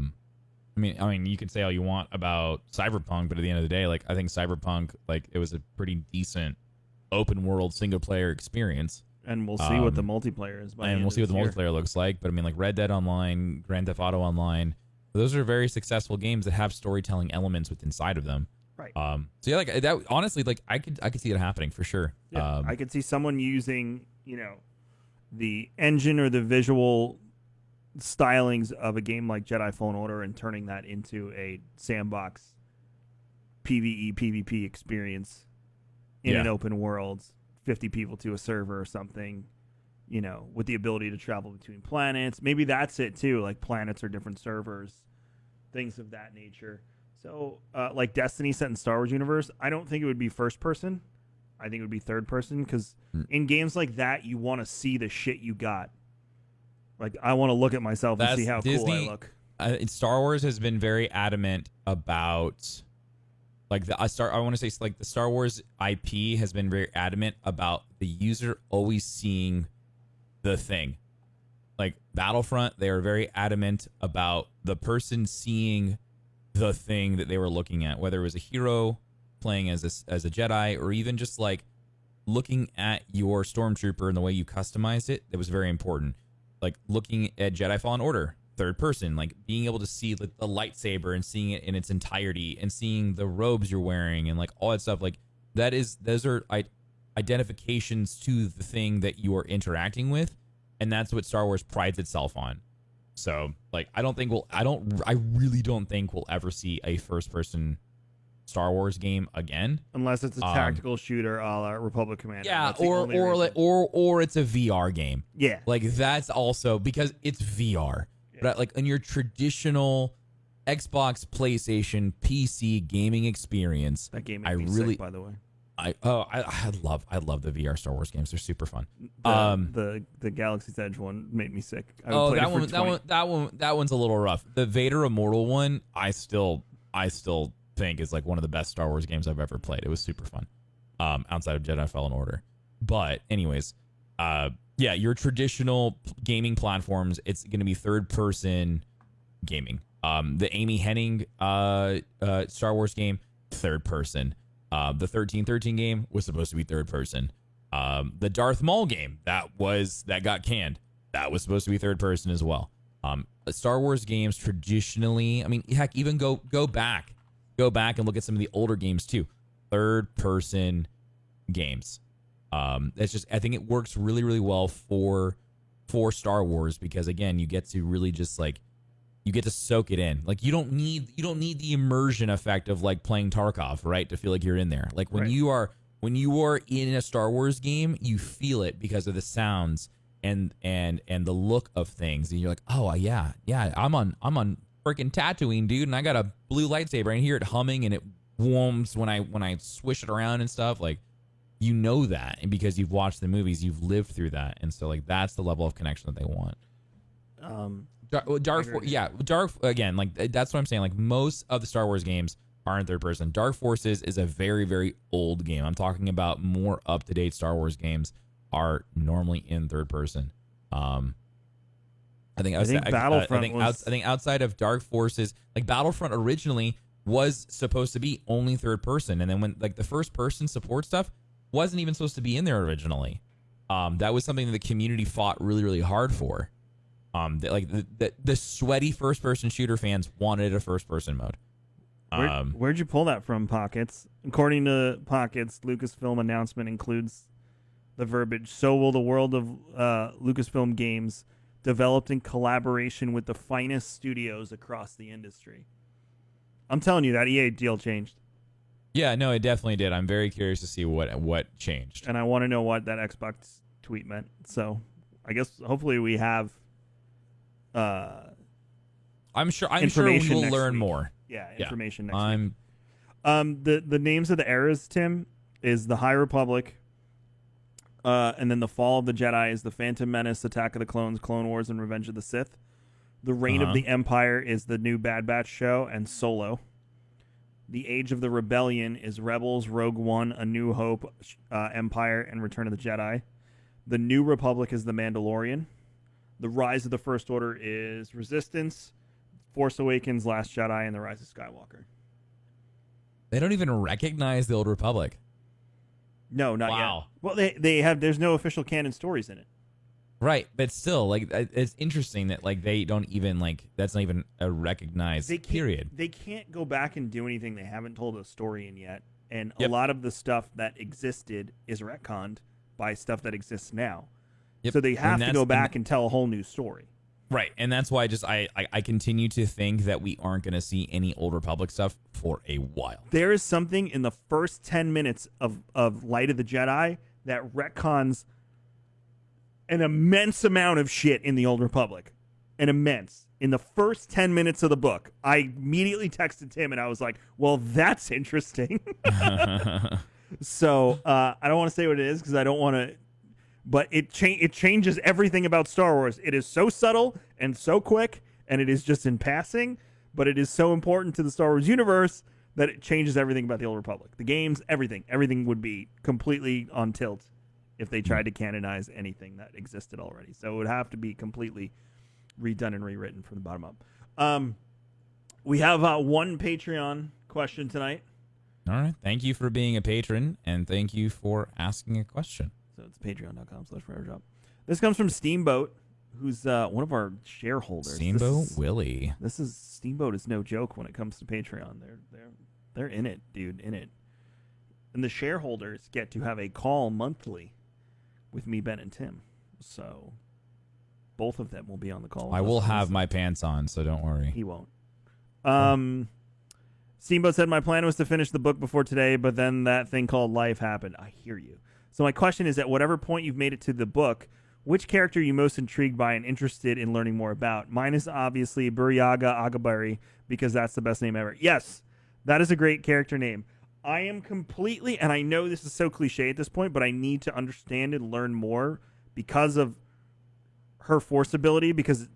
mean, you can say all you want about Cyberpunk, but at the end of the day, like I think Cyberpunk, like it was a pretty decent open world single player experience. And we'll see what the multiplayer is. And we'll see what the multiplayer looks like. But I mean, like Red Dead Online, Grand Theft Auto Online, those are very successful games that have storytelling elements within inside of them. Right. So yeah, like that. Honestly, like I could see it happening for sure. Yeah, I could see someone using, you know, the engine or the visual stylings of a game like Jedi Fallen Order and turning that into a sandbox PvE PvP experience in an open world, 50 people to a server or something, you know, with the ability to travel between planets. Maybe that's it too, like planets or different servers, things of that nature. So, like Destiny set in Star Wars universe, I don't think it would be first person. I think it would be third person, because in games like that, you want to see the shit you got. Like, I want to look at myself and see how cool I look. Star Wars has been very adamant about, like, I want to say, like, the Star Wars IP has been very adamant about the user always seeing the thing. Like Battlefront, they are very adamant about the person seeing the thing that they were looking at, whether it was a hero playing as a Jedi, or even just like looking at your stormtrooper and the way you customized it. That was very important. Like looking at Jedi Fallen Order, third person, like being able to see the lightsaber and seeing it in its entirety, and seeing the robes you're wearing and like all that stuff. Like those are identifications to the thing that you are interacting with. And that's what Star Wars prides itself on. So, like, I really don't think we'll ever see a first-person Star Wars game again, unless it's a tactical shooter, a la Republic Commando. Yeah, or it's a VR game. Yeah, like that's also because it's VR. Yeah. But like in your traditional Xbox, PlayStation, PC gaming experience, that game made me sick, by the way. I love the VR Star Wars games. They're super fun. The Galaxy's Edge one made me sick. That one's a little rough. The Vader Immortal one, I still think is like one of the best Star Wars games I've ever played. It was super fun. Outside of Jedi Fallen Order. But anyways, your traditional gaming platforms, it's going to be third person gaming. The Amy Hennig Star Wars game, third person. The 1313 game was supposed to be third person. The Darth Maul game that got canned, that was supposed to be third person as well. Star Wars games traditionally, I mean, heck, even go back and look at some of the older games too. Third person games. It's just, I think it works really, really well for Star Wars, because again, you get to really just like, you get to soak it in. Like you don't need the immersion effect of like playing Tarkov, right? To feel like you're in there. Like when you are in a Star Wars game, you feel it because of the sounds and the look of things. And you're like, oh yeah, I'm on freaking Tatooine, dude, and I got a blue lightsaber and I hear it humming and it warms when I swish it around and stuff. Like, you know that, and because you've watched the movies, you've lived through that, and so like that's the level of connection that they want. Dark again, like that's what I'm saying. Like most of the Star Wars games are in third person. Dark Forces is a very, very old game. I'm talking about more up to date Star Wars games are normally in third person. I think Battlefront. I think outside of Dark Forces, like Battlefront originally was supposed to be only third person, and then when like the first person support stuff wasn't even supposed to be in there originally. That was something that the community fought really, really hard for. The sweaty first-person shooter fans wanted a first-person mode. Where'd you pull that from, Pockets? According to Pockets, Lucasfilm announcement includes the verbiage, "So will the world of Lucasfilm Games, developed in collaboration with the finest studios across the industry." I'm telling you, that EA deal changed. Yeah, no, it definitely did. I'm very curious to see what changed. And I want to know what that Xbox tweet meant. So I guess hopefully we have... I'm sure we will learn more. Yeah, information next week. The names of the eras, Tim, is the High Republic, and then the Fall of the Jedi is the Phantom Menace, Attack of the Clones, Clone Wars, and Revenge of the Sith. The Reign of the Empire is the new Bad Batch show and Solo. The Age of the Rebellion is Rebels, Rogue One, A New Hope, Empire, and Return of the Jedi. The New Republic is The Mandalorian. The Rise of the First Order is Resistance, Force Awakens, Last Jedi, and The Rise of Skywalker. They don't even recognize the Old Republic. No, not yet. Well, they have. There's no official canon stories in it. Right, but still, like it's interesting that like they don't even like that's not even a recognized period. They can't go back and do anything they haven't told a story in yet, and a lot of the stuff that existed is retconned by stuff that exists now. Yep. So they have to go back and tell a whole new story. Right, and that's why I continue to think that we aren't going to see any Old Republic stuff for a while. There is something in the first 10 minutes of Light of the Jedi that retcons an immense amount of shit in the Old Republic. An immense. In the first 10 minutes of the book, I immediately texted Tim and I was like, well, that's interesting. So I don't want to say what it is because I don't want to. But it changes everything about Star Wars. It is so subtle and so quick, and it is just in passing. But it is so important to the Star Wars universe that it changes everything about the Old Republic. The games, everything. Everything would be completely on tilt if they tried to canonize anything that existed already. So it would have to be completely redone and rewritten from the bottom up. We have one Patreon question tonight. All right. Thank you for being a patron, and thank you for asking a question. So it's patreon.com/foreverjob. This comes from Steamboat, who's one of our shareholders. Steamboat Willie. Steamboat is no joke when it comes to Patreon. They're in it, dude, in it. And the shareholders get to have a call monthly with me, Ben, and Tim. So both of them will be on the call. I will have my pants on, so don't worry. He won't. Steamboat said, my plan was to finish the book before today, but then that thing called life happened. I hear you. So my question is, at whatever point you've made it to the book, which character are you most intrigued by and interested in learning more about? Mine is obviously Buryaga Agabari, because that's the best name ever. Yes, that is a great character name. I am completely, and I know this is so cliche at this point, but I need to understand and learn more because of her Force ability, because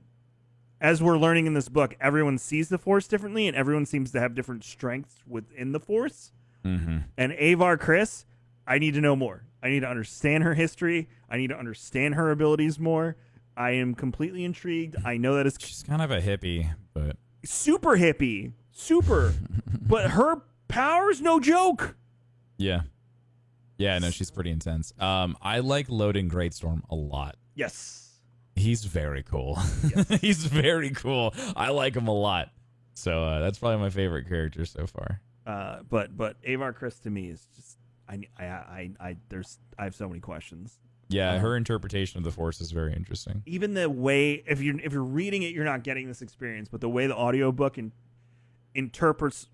as we're learning in this book, everyone sees the Force differently, and everyone seems to have different strengths within the Force. Mm-hmm. And Avar Chris, I need to know more. I need to understand her history. I need to understand her abilities more. I am completely intrigued. I know that She's kind of a hippie, but super hippie, super. But her powers, no joke. Yeah, no, she's pretty intense. I like Loading Greatstorm a lot. Yes. He's very cool. Yes. He's very cool. I like him a lot. So that's probably my favorite character so far. But Avar Chris to me is just I have so many questions. Yeah, her interpretation of the Force is very interesting. Even the way if you're reading it, you're not getting this experience, but the way the audiobook interprets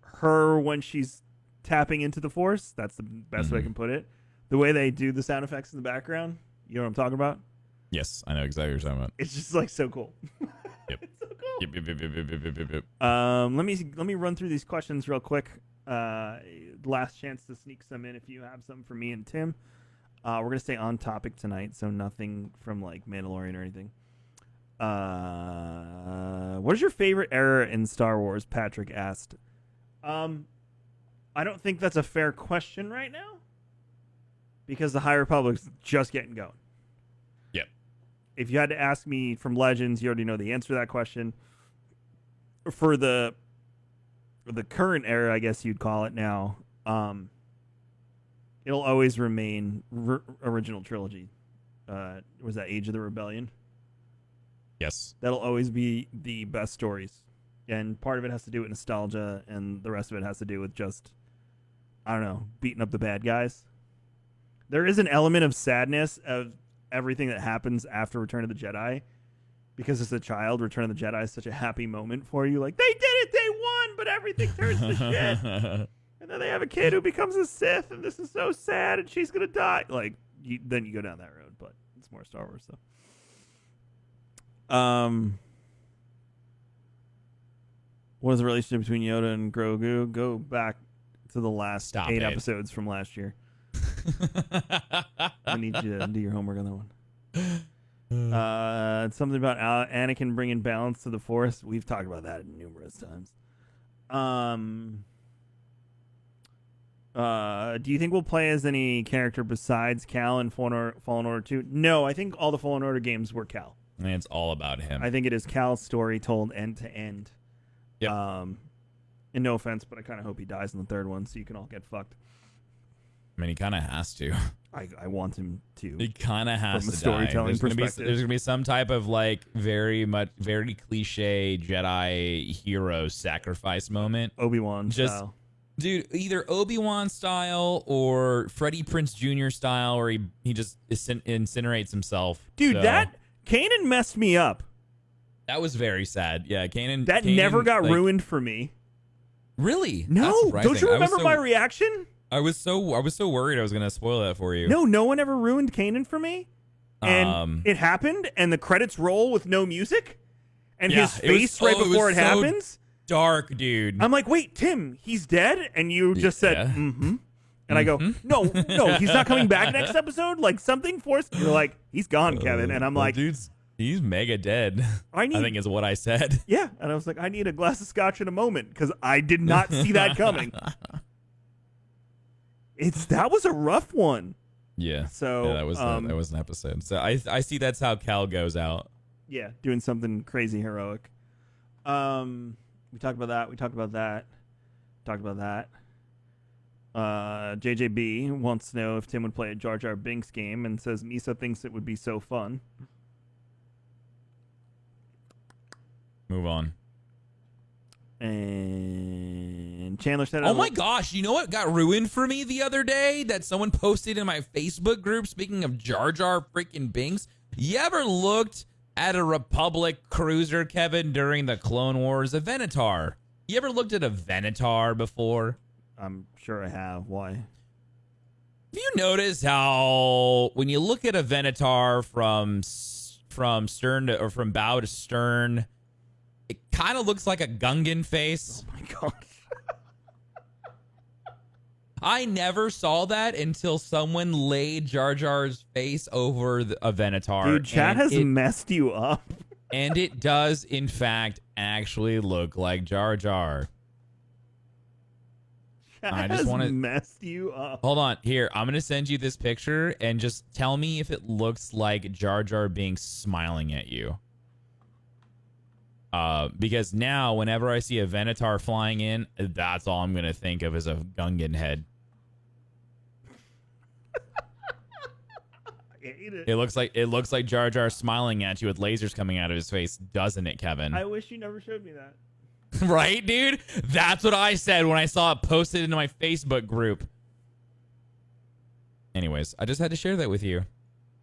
her when she's tapping into the Force, that's the best way I can put it. The way they do the sound effects in the background, you know what I'm talking about? Yes, I know exactly what you're talking about. It's just like so cool. Yep. It's so cool. Yep. Let me run through these questions real quick. Last chance to sneak some in if you have some for me and Tim. We're gonna stay on topic tonight, so nothing from like Mandalorian or anything. What is your favorite era in Star Wars? Patrick asked. I don't think that's a fair question right now because the High Republic's just getting going. Yep. If you had to ask me from Legends, you already know the answer to that question. For the current era, I guess you'd call it now, it'll always remain original trilogy. Was that Age of the Rebellion? Yes. That'll always be the best stories. And part of it has to do with nostalgia, and the rest of it has to do with just, I don't know, beating up the bad guys. There is an element of sadness of everything that happens after Return of the Jedi, because as a child, Return of the Jedi is such a happy moment for you. Like, they did it, they won, but everything turns to shit. And then they have a kid who becomes a Sith, and this is so sad, and she's going to die. Like, then you go down that road, but it's more Star Wars stuff. What is the relationship between Yoda and Grogu? Go back to the last 8 episodes from last year. I need you to do your homework on that one. Something about Anakin bringing balance to the Force. We've talked about that numerous times. Do you think we'll play as any character besides Cal in Fallen Order 2? No, I think all the Fallen Order games were Cal. I mean, it's all about him. I think it is Cal's story told end to end. Yep. And no offense, but I kind of hope he dies in the third one so you can all get fucked. I mean, he kind of has to. I want him to. He kind of has from to a storytelling die. perspective. There's gonna be some type of like very cliche Jedi hero sacrifice moment. Obi-Wan style. Dude, either Obi-Wan style or Freddie Prinze Jr. style, or he just incinerates himself. Dude, so, that Kanan messed me up. That was very sad. Yeah, Kanan. That Kanan, never got ruined for me. Really? No. Don't you remember my reaction? I was so worried I was gonna spoil that for you. No one ever ruined Kanan for me. And it happened, and the credits roll with no music, and his face before it happens. Dark, dude. I'm like, wait, Tim, he's dead, and you just said, mm-hmm. And I go, no, he's not coming back next episode. Like something forced. You're like, he's gone, Kevin. And I'm like, he's mega dead. I think is what I said. Yeah. And I was like, I need a glass of scotch in a moment because I did not see that coming. That was a rough one. Yeah. So that was an episode. So I see that's how Cal goes out. Yeah, doing something crazy heroic. We talked about that. JJB wants to know if Tim would play a Jar Jar Binks game and says Misa thinks it would be so fun. Move on. And Chandler said, "Oh my gosh, you know what got ruined for me the other day that someone posted in my Facebook group, speaking of Jar Jar freaking Binks? You ever looked at a Republic cruiser, Kevin, during the Clone Wars, a Venator? You ever looked at a Venator before?" I'm sure I have. Why? Have you noticed how when you look at a Venator from stern to, or from bow to stern, it kind of looks like a Gungan face? Oh my gosh. I never saw that until someone laid Jar Jar's face over a Venator. Dude, chat has messed you up. And it does, in fact, actually look like Jar Jar. I just want to mess you up. Hold on. Here, I'm going to send you this picture and just tell me if it looks like Jar Jar Binks smiling at you. Because now, whenever I see a Venator flying in, that's all I'm going to think of as a Gungan head. I hate it. It looks like Jar Jar smiling at you with lasers coming out of his face, doesn't it, Kevin? I wish you never showed me that. Right, dude? That's what I said when I saw it posted into my Facebook group. Anyways, I just had to share that with you.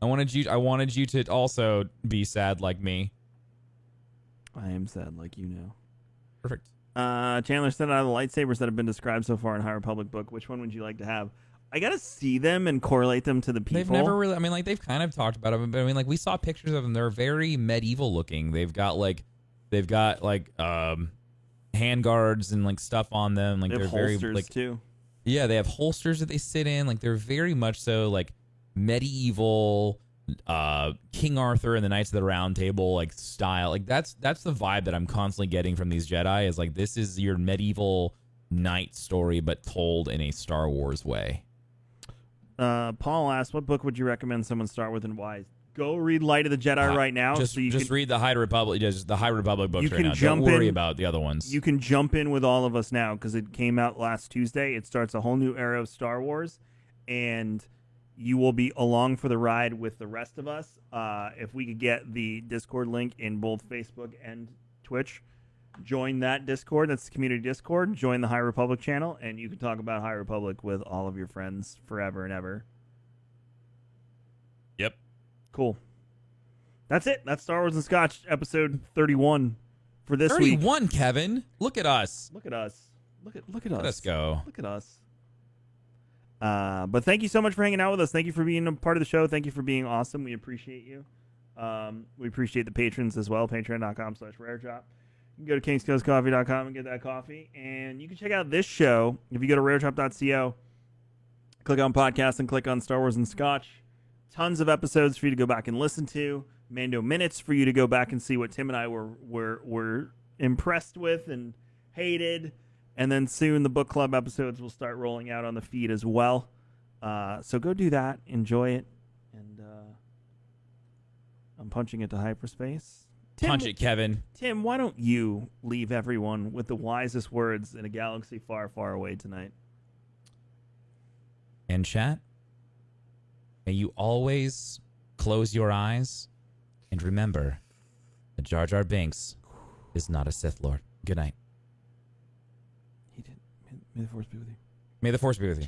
I wanted you to also be sad like me. I am sad like you know. Perfect. Chandler said, out of the lightsabers that have been described so far in High Republic book, which one would you like to have? I gotta see them and correlate them to the people. They've never really, I mean, like, they've kind of talked about them, but I mean, like, we saw pictures of them. They're very medieval looking. They've got handguards and like stuff on them. Like, they have very holsters like too. Yeah, they have holsters that they sit in. Like, they're very much so like medieval, King Arthur and the Knights of the Round Table like style. Like, that's the vibe that I'm constantly getting from these Jedi. Is like, this is your medieval knight story, but told in a Star Wars way. Paul asked, what book would you recommend someone start with and why? Go read Light of the Jedi right now. Just read the High Republic. Just the High Republic books right now. Don't worry about the other ones. You can jump in with all of us now because it came out last Tuesday. It starts a whole new era of Star Wars, and you will be along for the ride with the rest of us. If we could get the Discord link in both Facebook and Twitch, join that Discord. That's the community Discord. Join the High Republic channel, and you can talk about High Republic with all of your friends forever and ever. Yep. Cool. That's it. That's Star Wars and Scotch, episode 31 for this week. 31, Kevin. Look at us. Look at us. Look at us. Let's go. Look at us. But thank you so much for hanging out with us. Thank you for being a part of the show. Thank you for being awesome. We appreciate you. We appreciate the patrons as well. Patreon.com/raredrop. You can go to kingscoastcoffee.com and get that coffee. And you can check out this show if you go to raredrop.co. Click on podcasts and click on Star Wars and Scotch. Tons of episodes for you to go back and listen to. Mando Minutes for you to go back and see what Tim and I were impressed with and hated. And then soon the book club episodes will start rolling out on the feed as well. So go do that. Enjoy it. And I'm punching it to hyperspace. Punch it, Kevin. Tim, why don't you leave everyone with the wisest words in a galaxy far, far away tonight? And chat, may you always close your eyes and remember that Jar Jar Binks is not a Sith Lord. Good night. He did. May the Force be with you. May the Force be with you.